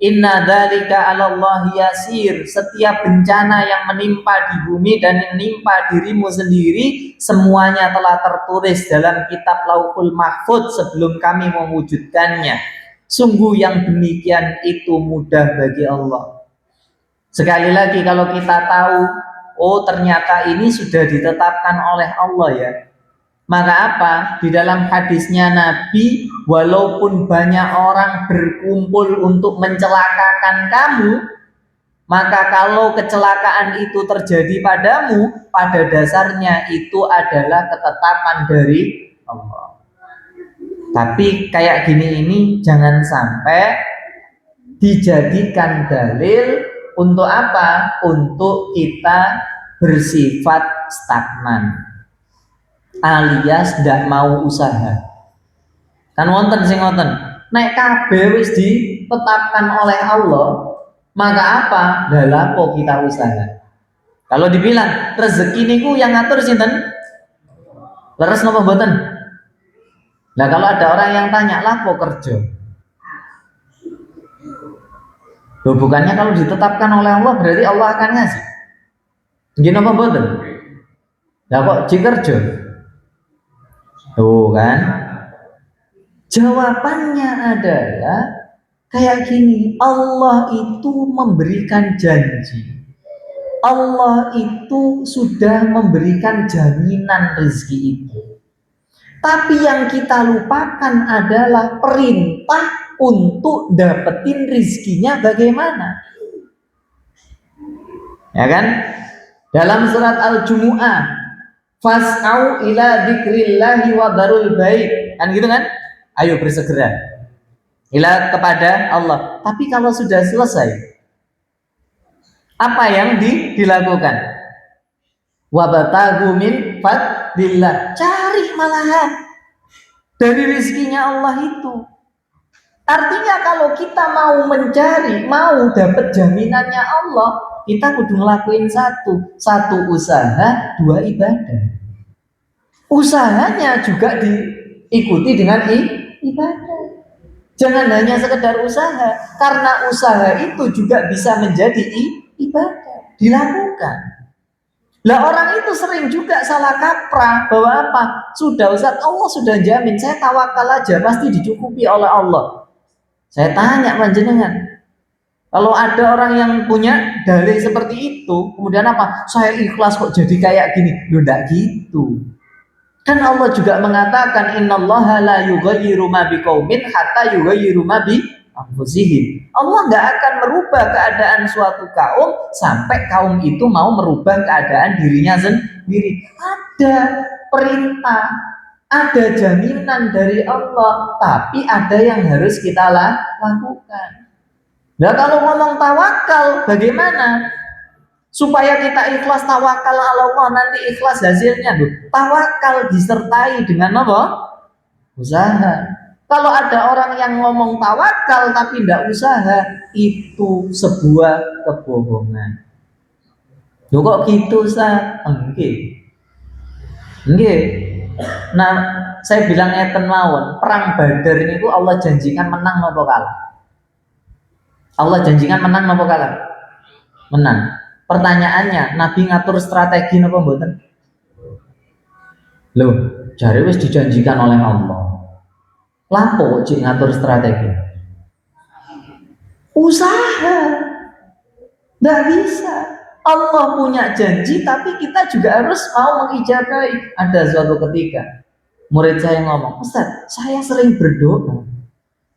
Inna dzalika 'alallahi yasir. Setiap bencana yang menimpa di bumi dan yang menimpa dirimu sendiri, semuanya telah tertulis dalam kitab Lauhul Mahfuz sebelum kami mewujudkannya. Sungguh yang demikian itu mudah bagi Allah. Sekali lagi, kalau kita tahu, oh ternyata ini sudah ditetapkan oleh Allah ya, maka apa? Di dalam hadisnya Nabi, walaupun banyak orang berkumpul untuk mencelakakan kamu, maka kalau kecelakaan itu terjadi padamu, pada dasarnya itu adalah ketetapan dari Allah. Tapi kayak gini ini jangan sampai dijadikan dalil untuk apa? Untuk kita bersifat stagnan, alias tidak mau usaha. Kan wonten sing ngoten, nek kabeh wis ditetapkan oleh Allah, maka apa? Lah kok kita usaha. Kalau dibilang rezeki niku yang ngatur sinten? Leres napa mboten? Nah kalau ada orang yang tanya, lah kok kerja? Loh, bukannya kalau ditetapkan oleh Allah berarti Allah akan ngasih? Nggih napa mboten? Lah kok dikerja? Tuh kan? Jawabannya adalah kayak gini, Allah itu memberikan janji. Allah itu sudah memberikan jaminan rezeki itu. Tapi yang kita lupakan adalah perintah untuk dapetin rezekinya bagaimana. Ya kan? Dalam surat Al-Jumu'ah Fas'au ila dzikrillahi wa darul baik. Kan gitu kan? Ayo bersegera ila kepada Allah. Tapi kalau sudah selesai, apa yang dilakukan? Wabatagu min fadlillah. Cari malahan dari rezekinya Allah itu. Artinya kalau kita mau mencari, mau dapat jaminannya Allah, kita kudu ngelakuin satu usaha, dua ibadah. Usahanya juga diikuti dengan ibadah. Jangan hanya sekedar usaha, karena usaha itu juga bisa menjadi ibadah, dilakukan. Lah orang itu sering juga salah kaprah bahwa apa? Sudah Ustaz, Allah sudah jamin, saya tawakal aja pasti dicukupi oleh Allah. Saya tanya panjenengan, kalau ada orang yang punya dalih seperti itu, kemudian apa? Saya ikhlas kok jadi kayak gini. Loh, enggak gitu. Kan Allah juga mengatakan innallaha la yughayyiru ma biqaumin hatta yughayyiru ma bi anfusihim. Allah enggak akan merubah keadaan suatu kaum sampai kaum itu mau merubah keadaan dirinya sendiri. Ada perintah, ada jaminan dari Allah, tapi ada yang harus kita lakukan. Nah, kalau ngomong tawakal bagaimana? Supaya kita ikhlas tawakal Allah, nanti ikhlas hasilnya. Tawakal disertai dengan apa? Usaha. Kalau ada orang yang ngomong tawakal tapi tidak usaha, itu sebuah kebohongan. Loh kok gitu, Ustaz? Enggak. Enggak. Nah, saya bilang ngeten mawon, perang Badar ini Allah janjikan menang apa kalah? Allah janjikan menang apa kalah? Menang. Pertanyaannya, Nabi ngatur strategi napa mboten? Loh, jare wis dijanjikan oleh Allah. Lapo cik ngatur strategi? Usaha. Nggak bisa. Allah punya janji, tapi kita juga harus mau mengijabahi. Ada suatu ketika murid saya ngomong, Ustaz, saya sering berdoa,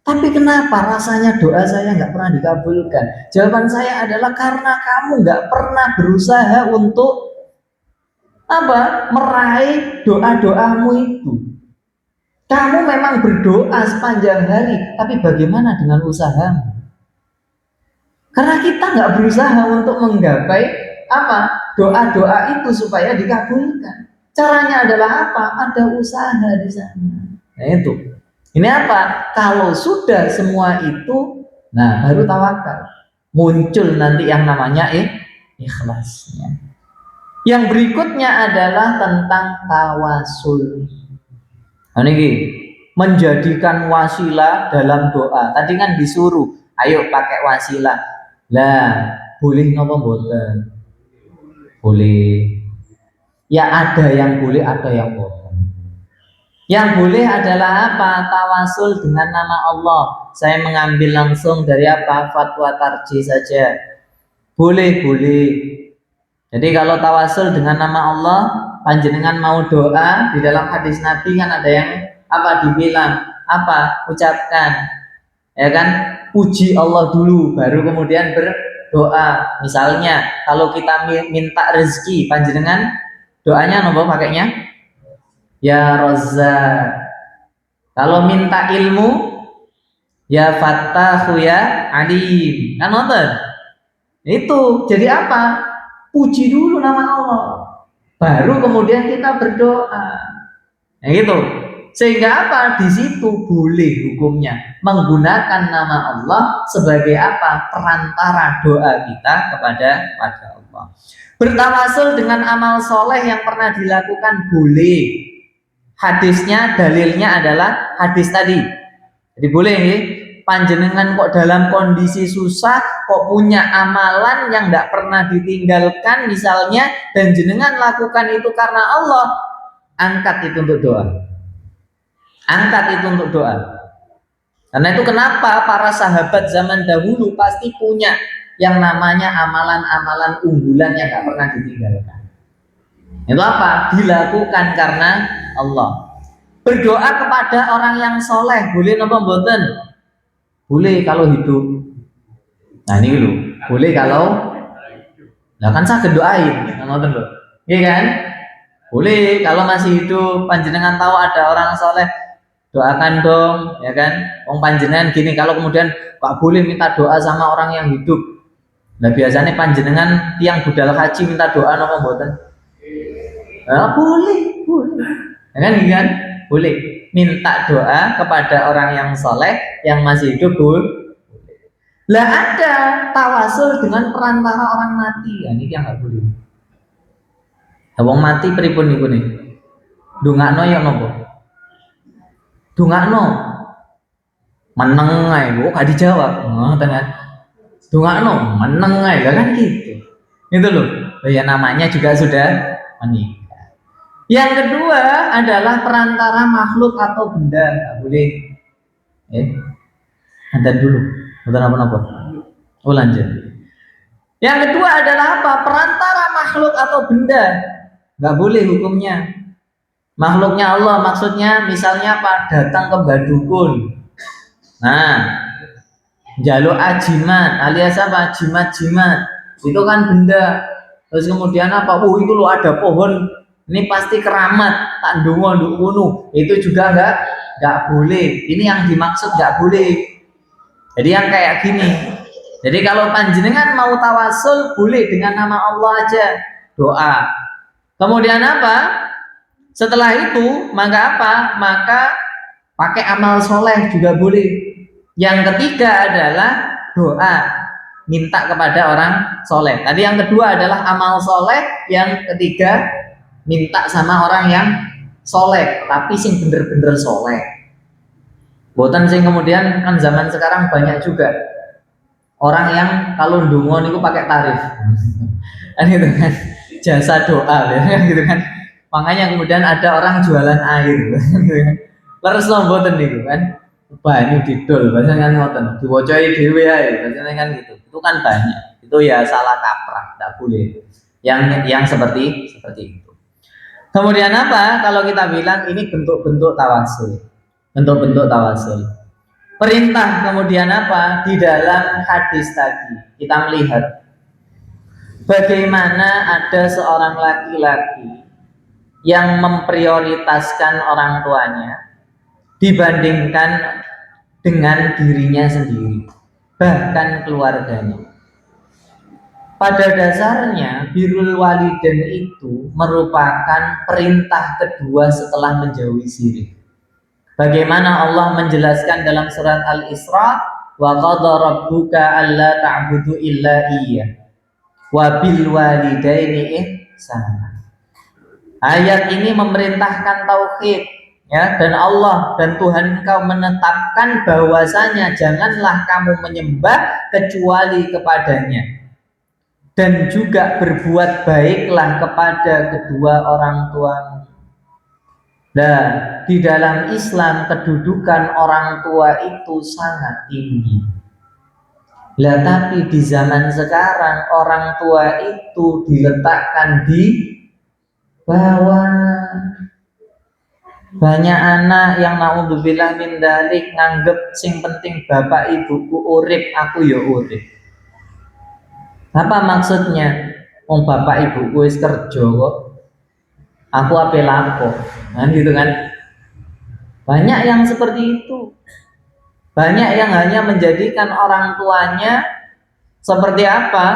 tapi kenapa rasanya doa saya nggak pernah dikabulkan? Jawaban saya adalah karena kamu nggak pernah berusaha untuk apa? Meraih doa-doamu itu. Kamu memang berdoa sepanjang hari, tapi bagaimana dengan usahamu? Karena kita nggak berusaha untuk menggapai apa? Doa-doa itu supaya dikabulkan. Caranya adalah apa? Ada usaha di sana. Nah itu. Ini apa? Kalau sudah semua itu, nah baru tawakal. Muncul nanti yang namanya ikhlasnya. Yang berikutnya adalah tentang tawasul. Nah, ini menjadikan wasilah dalam doa. Tadi kan disuruh, ayo pakai wasilah. Lah, boleh napa mboten? Boleh. Ya ada yang boleh, ada yang boleh. Yang boleh adalah apa? Tawasul dengan nama Allah. Saya mengambil langsung dari apa? Fatwa tarji saja. Boleh, boleh. Jadi kalau tawasul dengan nama Allah, panjenengan mau doa, di dalam hadis Nabi kan ada yang apa dibilang? Apa? Ucapkan. Ya kan? Puji Allah dulu, baru kemudian berdoa. Misalnya, kalau kita minta rezeki, panjenengan doanya nopo pakainya? Ya Razzaq. Kalau minta ilmu, ya Fattahu ya Alim. Kan nonton? Itu jadi apa? Puji dulu nama Allah, baru kemudian kita berdoa. Nah gitu. Sehingga apa? Di situ boleh hukumnya menggunakan nama Allah sebagai apa? Perantara doa kita kepada Allah. Bertawasul dengan amal soleh yang pernah dilakukan boleh. Hadisnya, dalilnya adalah hadis tadi. Jadi boleh nih, panjenengan kok dalam kondisi susah, kok punya amalan yang tidak pernah ditinggalkan misalnya, dan jenengan lakukan itu karena Allah, angkat itu untuk doa. Angkat itu untuk doa. Karena itu kenapa para sahabat zaman dahulu pasti punya yang namanya amalan-amalan unggulan yang tidak pernah ditinggalkan. Itu apa? Dilakukan karena Allah. Berdoa kepada orang yang soleh boleh napa mboten? Boleh kalau hidup. Nah ini dulu. Boleh kalau, nah kan saya doain, ngoten lho. Iya kan? Boleh kalau masih hidup, panjenengan tahu ada orang soleh, doakan dong, ya kan? Wong panjenengan gini, kalau kemudian Pak boleh minta doa sama orang yang hidup. Nah biasanya panjenengan tiang budal haji minta doa nopo mboten? Boleh, boleh. Ya kan, kan? Boleh minta doa kepada orang yang soleh yang masih hidup, boleh. Lah ada tawasul dengan perantara orang mati, ya ini yang nggak boleh. Wong mati pripun niku nih? Dongakno ya nopo? Dongakno meneng ae, kok gak dijawab. Ngoten kan. Dongakno meneng ae, kan gitu. Itu loh. Ya namanya juga sudah menikah. Yang kedua adalah perantara makhluk atau benda, nggak boleh. Ada dulu. Betul apa-apa? Oh lanjut. Yang kedua adalah apa? Perantara makhluk atau benda, nggak boleh hukumnya. Makhluknya Allah maksudnya misalnya apa? Datang ke badukun. Nah, jaluk ajimat alias apa? Jimat-jimat. Itu kan benda. Terus kemudian apa? Oh itu lo ada pohon. Ini pasti keramat. Tak ndonga nduk ngono. Itu juga nggak boleh. Ini yang dimaksud nggak boleh. Jadi yang kayak gini. Jadi kalau panjenengan mau tawasul boleh dengan nama Allah aja doa. Kemudian apa? Setelah itu maka apa? Maka pakai amal soleh juga boleh. Yang ketiga adalah doa, minta kepada orang soleh. Tadi yang kedua adalah amal soleh, yang ketiga minta sama orang yang soleh, tapi sing bener-bener soleh. Boten sing kemudian kan zaman sekarang banyak juga orang yang kalau ndonga niku pakai tarif. Kan gitu kan. Jasa doa kan gitu kan. Makanya kemudian ada orang jualan air gitu kan. Leres mboten niku kan. Banyu didol, bahasanya kan ngoten. Diwacai dhewe ae, bahasanya kan gitu. Itu kan banyak. Itu ya salah kaprah, enggak boleh. Yang seperti itu. Kemudian apa? Kalau kita bilang ini bentuk-bentuk tawasul. Bentuk-bentuk tawasul. Perintah kemudian apa? Di dalam hadis tadi kita melihat bagaimana ada seorang laki-laki yang memprioritaskan orang tuanya dibandingkan dengan dirinya sendiri, bahkan keluarganya. Pada dasarnya birrul walidain itu merupakan perintah kedua setelah menjauhi syirik. Bagaimana Allah menjelaskan dalam surat Al-Isra, wa qadha rabbuka alla ta'budu illa iyyah wa bil walidaini ihsana. Ayat ini memerintahkan tauhid, ya, dan Allah dan Tuhan engkau menetapkan bahwasanya janganlah kamu menyembah kecuali kepadanya, dan juga berbuat baiklah kepada kedua orang tuamu. Nah, di dalam Islam kedudukan orang tua itu sangat tinggi. Lah tapi di zaman sekarang orang tua itu diletakkan di bawah. Banyak anak yang naudzubillah min dzalik nganggep sing penting bapak ibuku urip, aku ya urip. Apa maksudnya? Wong bapak ibuku wis kerja kok. Aku ape lapo. Kan gitu kan. Banyak yang seperti itu. Banyak yang hanya menjadikan orang tuanya seperti apa?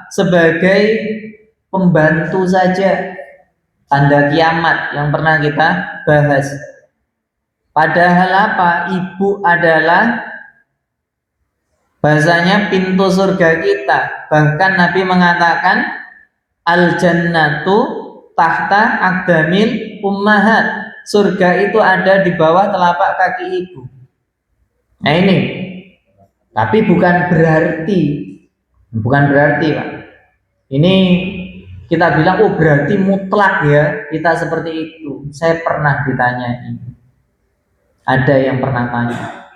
Sebagai pembantu saja. Tanda kiamat yang pernah kita bahas. Padahal apa? Ibu adalah bahasanya pintu surga kita. Bahkan Nabi mengatakan al jannatu tahta aqdamil ummahat. Surga itu ada di bawah telapak kaki ibu. Nah ini. Tapi bukan berarti Pak. Ini kita bilang oh berarti mutlak ya kita seperti itu. Saya pernah ditanyain. Ada yang pernah tanya.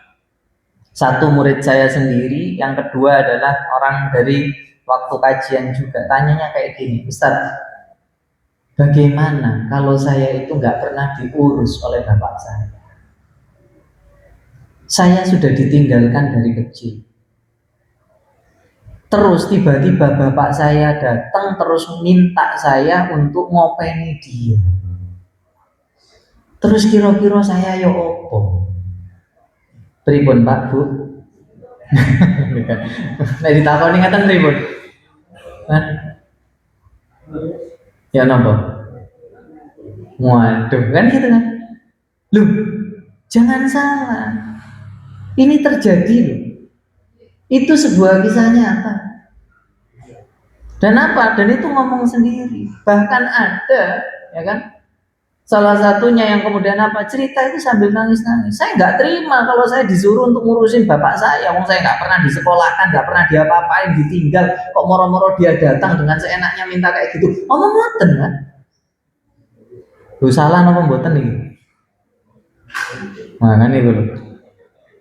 Satu murid saya sendiri, yang kedua adalah orang dari waktu kajian juga. Tanyanya kayak gini, Ustaz, bagaimana kalau saya itu nggak pernah diurus oleh bapak saya? Saya sudah ditinggalkan dari kecil. Terus tiba-tiba bapak saya datang terus minta saya untuk ngopeni dia. Terus kira-kira saya yo opo? Pripun Pak Bu? Nek ditakoni ngaten pripun? Hah? Ya napa? Waduh, kan gitu kan? Loh, jangan salah. Ini terjadi loh. Itu sebuah kisah nyata. Dan apa? Dan itu ngomong sendiri. Bahkan ada, ya kan? Salah satunya yang kemudian apa? Cerita itu sambil nangis-nangis. Saya nggak terima kalau saya disuruh untuk ngurusin bapak saya. Wong saya nggak pernah disekolahkan, nggak pernah diapa-apain, ditinggal. Kok moro-moro dia datang dengan seenaknya minta kayak gitu? Ngomong ngoten kan? Lu salah nopo mboten iki? Nah, kan itu loh.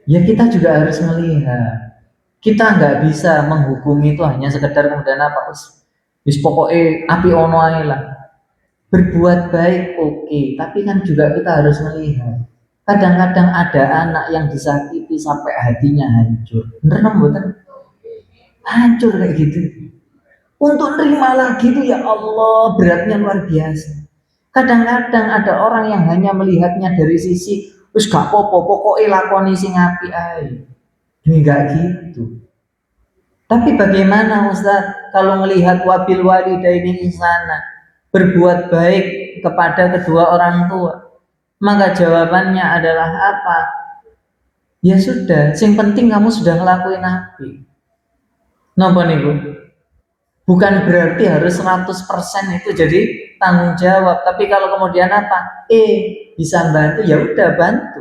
Ya kita juga harus melihat. Kita nggak bisa menghukum itu hanya sekedar kemudian apa? Wis pokoknya api ono ae lah. Berbuat baik oke, tapi kan juga kita harus melihat. Kadang-kadang ada anak yang disakiti sampai hatinya hancur. Bener nggak mboten? Hancur kayak gitu. Untuk nerima lagi itu ya Allah beratnya luar biasa. Kadang-kadang ada orang yang hanya melihatnya dari sisi terus gak popo pokoknya lakoni sing apik ae. Enggak gitu. Tapi bagaimana Ustaz kalau melihat wabil walidaini ihsana, berbuat baik kepada kedua orang tua? Maka jawabannya adalah apa? Ya sudah, yang penting kamu sudah ngelakuin apik. Napa niku? Bukan berarti harus 100% itu jadi tanggung jawab, tapi kalau kemudian apa? Bisa bantu ya udah bantu.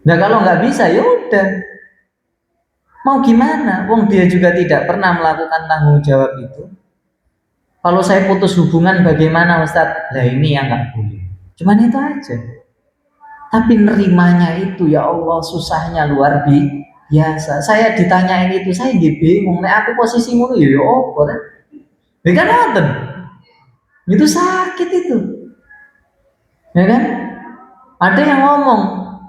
Nah kalau nggak bisa ya udah. Mau gimana? Wong dia juga tidak pernah melakukan tanggung jawab itu. Kalau saya putus hubungan bagaimana Ustadz? Lah ini yang nggak boleh. Cuman itu aja. Tapi nerimanya itu ya Allah susahnya luar biasa. Saya ditanyain itu saya bingung. Nek aku posisi ngono ya opo kan? Ya kan ngoten. Itu sakit itu. Ya kan? Ada yang ngomong,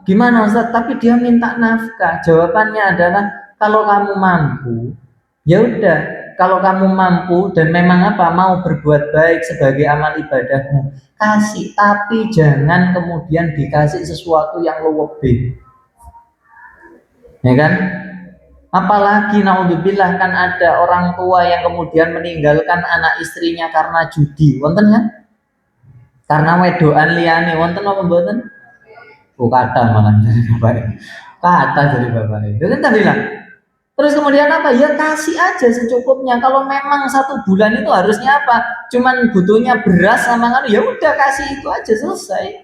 gimana Ustaz? Tapi dia minta nafkah. Jawabannya adalah kalau kamu mampu, ya udah. Kalau kamu mampu dan memang apa mau berbuat baik sebagai amal ibadahmu, kasih. Tapi jangan kemudian dikasih sesuatu yang lebih. Ya kan? Apalagi naudzubillah kan ada orang tua yang kemudian meninggalkan anak istrinya karena judi, wonten kan? Karena wedoan liyane, wonten apa mboten? Kata malah dari bapak, kata dari bapak itu kan tadi lah. Terus kemudian apa? Ya kasih aja secukupnya. Kalau memang 1 bulan itu harusnya apa? Cuman butuhnya beras sama kan? Ya udah kasih itu aja selesai.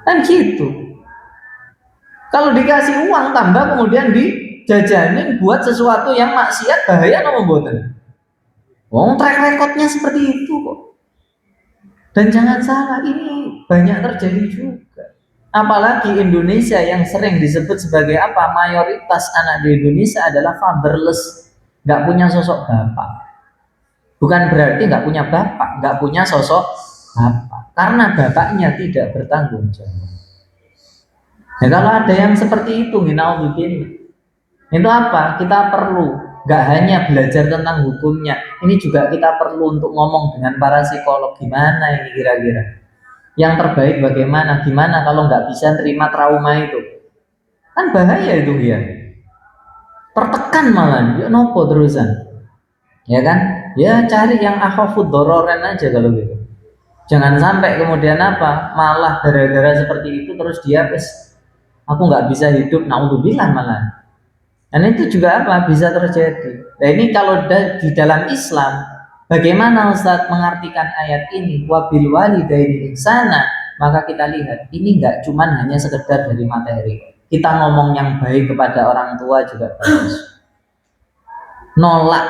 Kan gitu. Kalau dikasih uang tambah kemudian dijajanin buat sesuatu yang maksiat bahaya nomor mboten. Wong track recordnya seperti itu kok. Dan jangan salah ini banyak terjadi juga. Apalagi Indonesia yang sering disebut sebagai apa? Mayoritas anak di Indonesia adalah fatherless, nggak punya sosok bapak. Bukan berarti nggak punya bapak, nggak punya sosok bapak, karena bapaknya tidak bertanggung jawab. Nah kalau ada yang seperti itu, itu apa? Kita perlu nggak hanya belajar tentang hukumnya, ini juga kita perlu untuk ngomong dengan para psikolog gimana ini kira-kira. Yang terbaik bagaimana? Gimana kalau nggak bisa terima trauma itu? Kan bahaya itu dia. Tertekan malah, ya nopo terusan. Ya kan? Ya cari yang akhafud dororen aja kalau gitu. Jangan sampai kemudian apa? Malah gara-gara seperti itu terus dia aku nggak bisa hidup, naudzubillah malah. Dan itu juga apa? Bisa terjadi. Nah ini kalau di dalam Islam, bagaimana Ustaz mengartikan ayat ini? Wabil walidaini ihsana. Maka kita lihat ini nggak cuman hanya sekedar dari materi. Kita ngomong yang baik kepada orang tua juga bagus. Nolak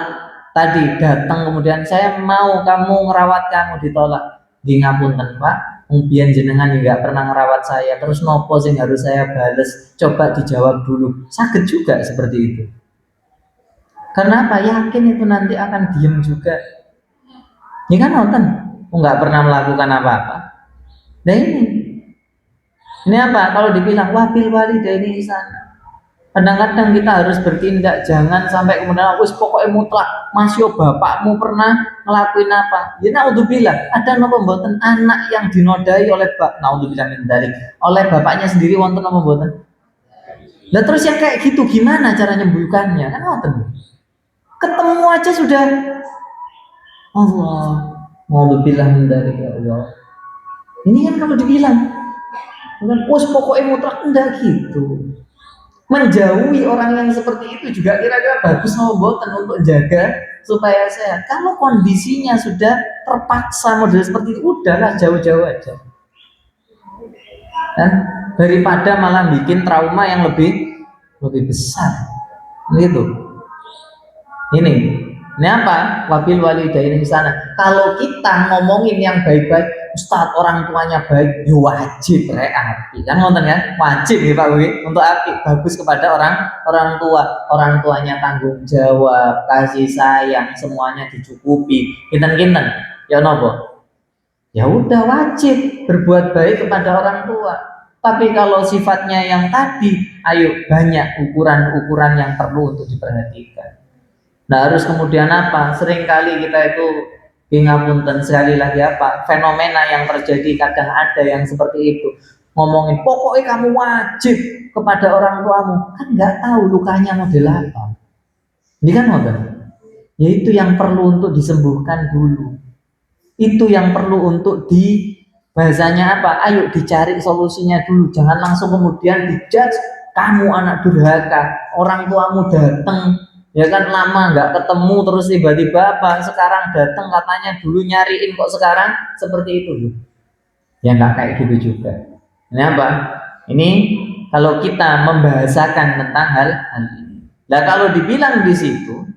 tadi datang kemudian saya mau kamu ngerawat kamu ditolak. Di ngapunten Pak, mungkin jenengan nggak pernah ngerawat saya. Terus nopo sing harus saya bales? Coba dijawab dulu. Sakit juga seperti itu. Karena apa? Yakin itu nanti akan diem juga. Ya kan nonton, nggak pernah melakukan apa-apa. Nah ini apa? Kalau dibilang wabil walidaini ihsana, Kadang-kadang kita harus bertindak, jangan sampai kemudian wis pokoknya mutlak, Mas yo bapakmu pernah ngelakuin apa? Ya naudzubillah, ada napa mboten anak yang dinodai oleh naudzubillah min dzalik, oleh bapaknya sendiri wonten napa mboten? Lah terus yang kayak gitu gimana cara nyembuhkannya? Kan ngoten. Ketemu aja sudah Allah, naudzubillah min dzalik ya Allah. Ini kan kalau dibilang bukan pokoknya mutlak enggak gitu. Menjauhi orang yang seperti itu juga kira-kira bagus mau boten untuk jaga supaya sehat. Kalau kondisinya sudah terpaksa model seperti itu, udahlah jauh-jauh aja. Dan daripada malah bikin trauma yang lebih besar. Gitu. Ini apa? Wabil walidaini sana. Kalau kita ngomongin yang baik-baik, Ustadz orang tuanya baik, ya wajib api. Kan nonton kan? Wajib ya Pak Wi untuk api, bagus kepada orang tua. Orang tuanya tanggung jawab, kasih sayang, semuanya dicukupi. Kinten-kinten. Ya nopo? Ya udah wajib berbuat baik kepada orang tua. Tapi kalau sifatnya yang tadi, ayo banyak ukuran-ukuran yang perlu untuk diperhatikan. Nah harus kemudian apa? Seringkali kita itu ngapunten sekali lagi apa? Fenomena yang terjadi kadang ada yang seperti itu. Ngomongin pokoknya kamu wajib kepada orang tuamu, kan nggak tahu lukanya model apa. Ini kan model. Yaitu yang perlu untuk disembuhkan dulu. Itu yang perlu untuk bahasanya apa? Ayo dicari solusinya dulu. Jangan langsung kemudian dijudge kamu anak durhaka, orang tuamu datang. Ya kan lama nggak ketemu terus tiba-tiba apa sekarang datang katanya dulu nyariin kok sekarang seperti itu loh. Ya nggak kayak gitu juga. Ini apa? Ini kalau kita membahasakan tentang hal ini. Nah kalau dibilang di situ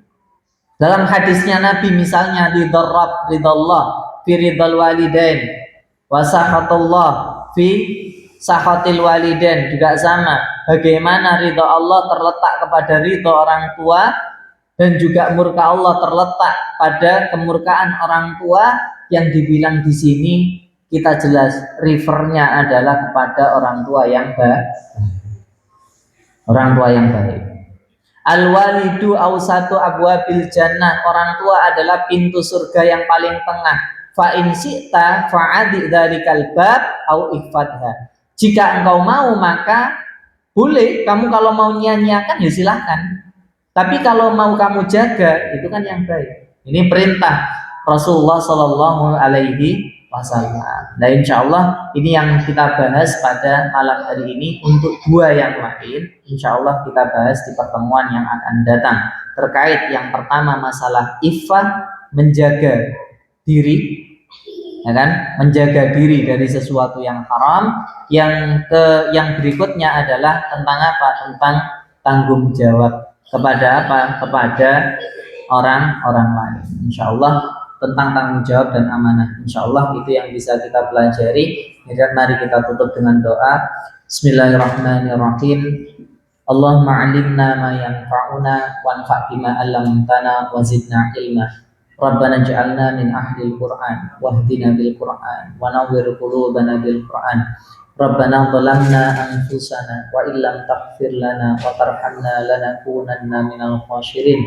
dalam hadisnya Nabi misalnya ridallah fi ridal walidain wa sakhatullah fi sakhatil walidain juga sama. Bagaimana ridha Allah terletak kepada ridha orang tua dan juga murka Allah terletak pada kemurkaan orang tua. Yang dibilang di sini kita jelas refernya adalah kepada orang tua yang baik. Orang tua yang baik. Al-walidu awsatu abwabil jannah. Orang tua adalah pintu surga yang paling tengah. Fa in syi'ta fa'adhi dzalikal bab au ihfadha. Jika engkau mau maka boleh, kamu kalau mau nyanyiakan ya silahkan. Tapi kalau mau kamu jaga, itu kan yang baik. Ini perintah Rasulullah Shallallahu Alaihi Wasallam. Nah, insya Allah ini yang kita bahas pada malam hari ini. Untuk dua yang lain, insya Allah kita bahas di pertemuan yang akan datang. Terkait yang pertama masalah iffah, menjaga diri, ya kan? Menjaga diri dari sesuatu yang haram. Yang berikutnya adalah tentang apa? Tentang tanggung jawab. Kepada apa? Kepada orang-orang lain. Insya Allah tentang tanggung jawab dan amanah. Insya Allah itu yang bisa kita pelajari. Kemudian mari kita tutup dengan doa. Bismillahirrahmanirrahim. Allahumma alimna ma yanfa'una wanfa' bima 'allamtana wa zidna ilma. Rabbana ij'alna min ahlil Qur'an wahdina bil Qur'an wa nawwir qulubana bil Qur'an. Rabbana zalamna anfusana wa illam taghfir lana wa tarhamna lanakunanna minal khasirin.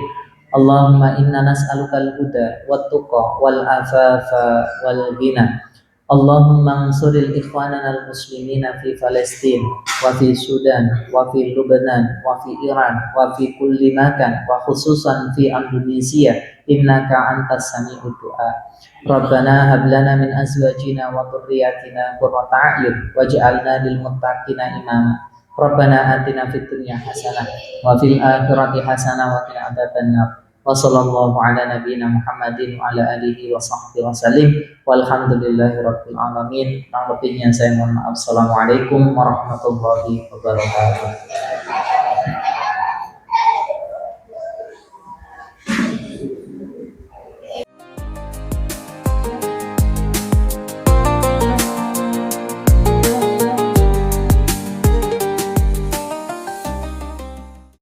Allahumma inna nas'aluka al-huda wat tuqa wal afafa wal ghina. Allahumma ansuril ikhwanana al-muslimina fi Palestin wa fi Sudan wa fi Lebanon wa fi Iran wa fi kulli makan wa khususan fi Indonesia innaka antas sami'ud du'a. Rabbana hab lana min azwajina wa dhurriyyatina qurrata a'yun waj'alna lil muttaqina imama. Rabbana atina fid dunya hasanah wa fil akhirati hasanah wa qina adzabannar. Wa sallallahu ala nabiyyina Muhammadin wa ala alihi wa sahbihi wasallim. Walhamdulillahirabbil alamin. Kurang lebihnya saya mohon maaf. Assalamualaikum warahmatullahi wabarakatuh.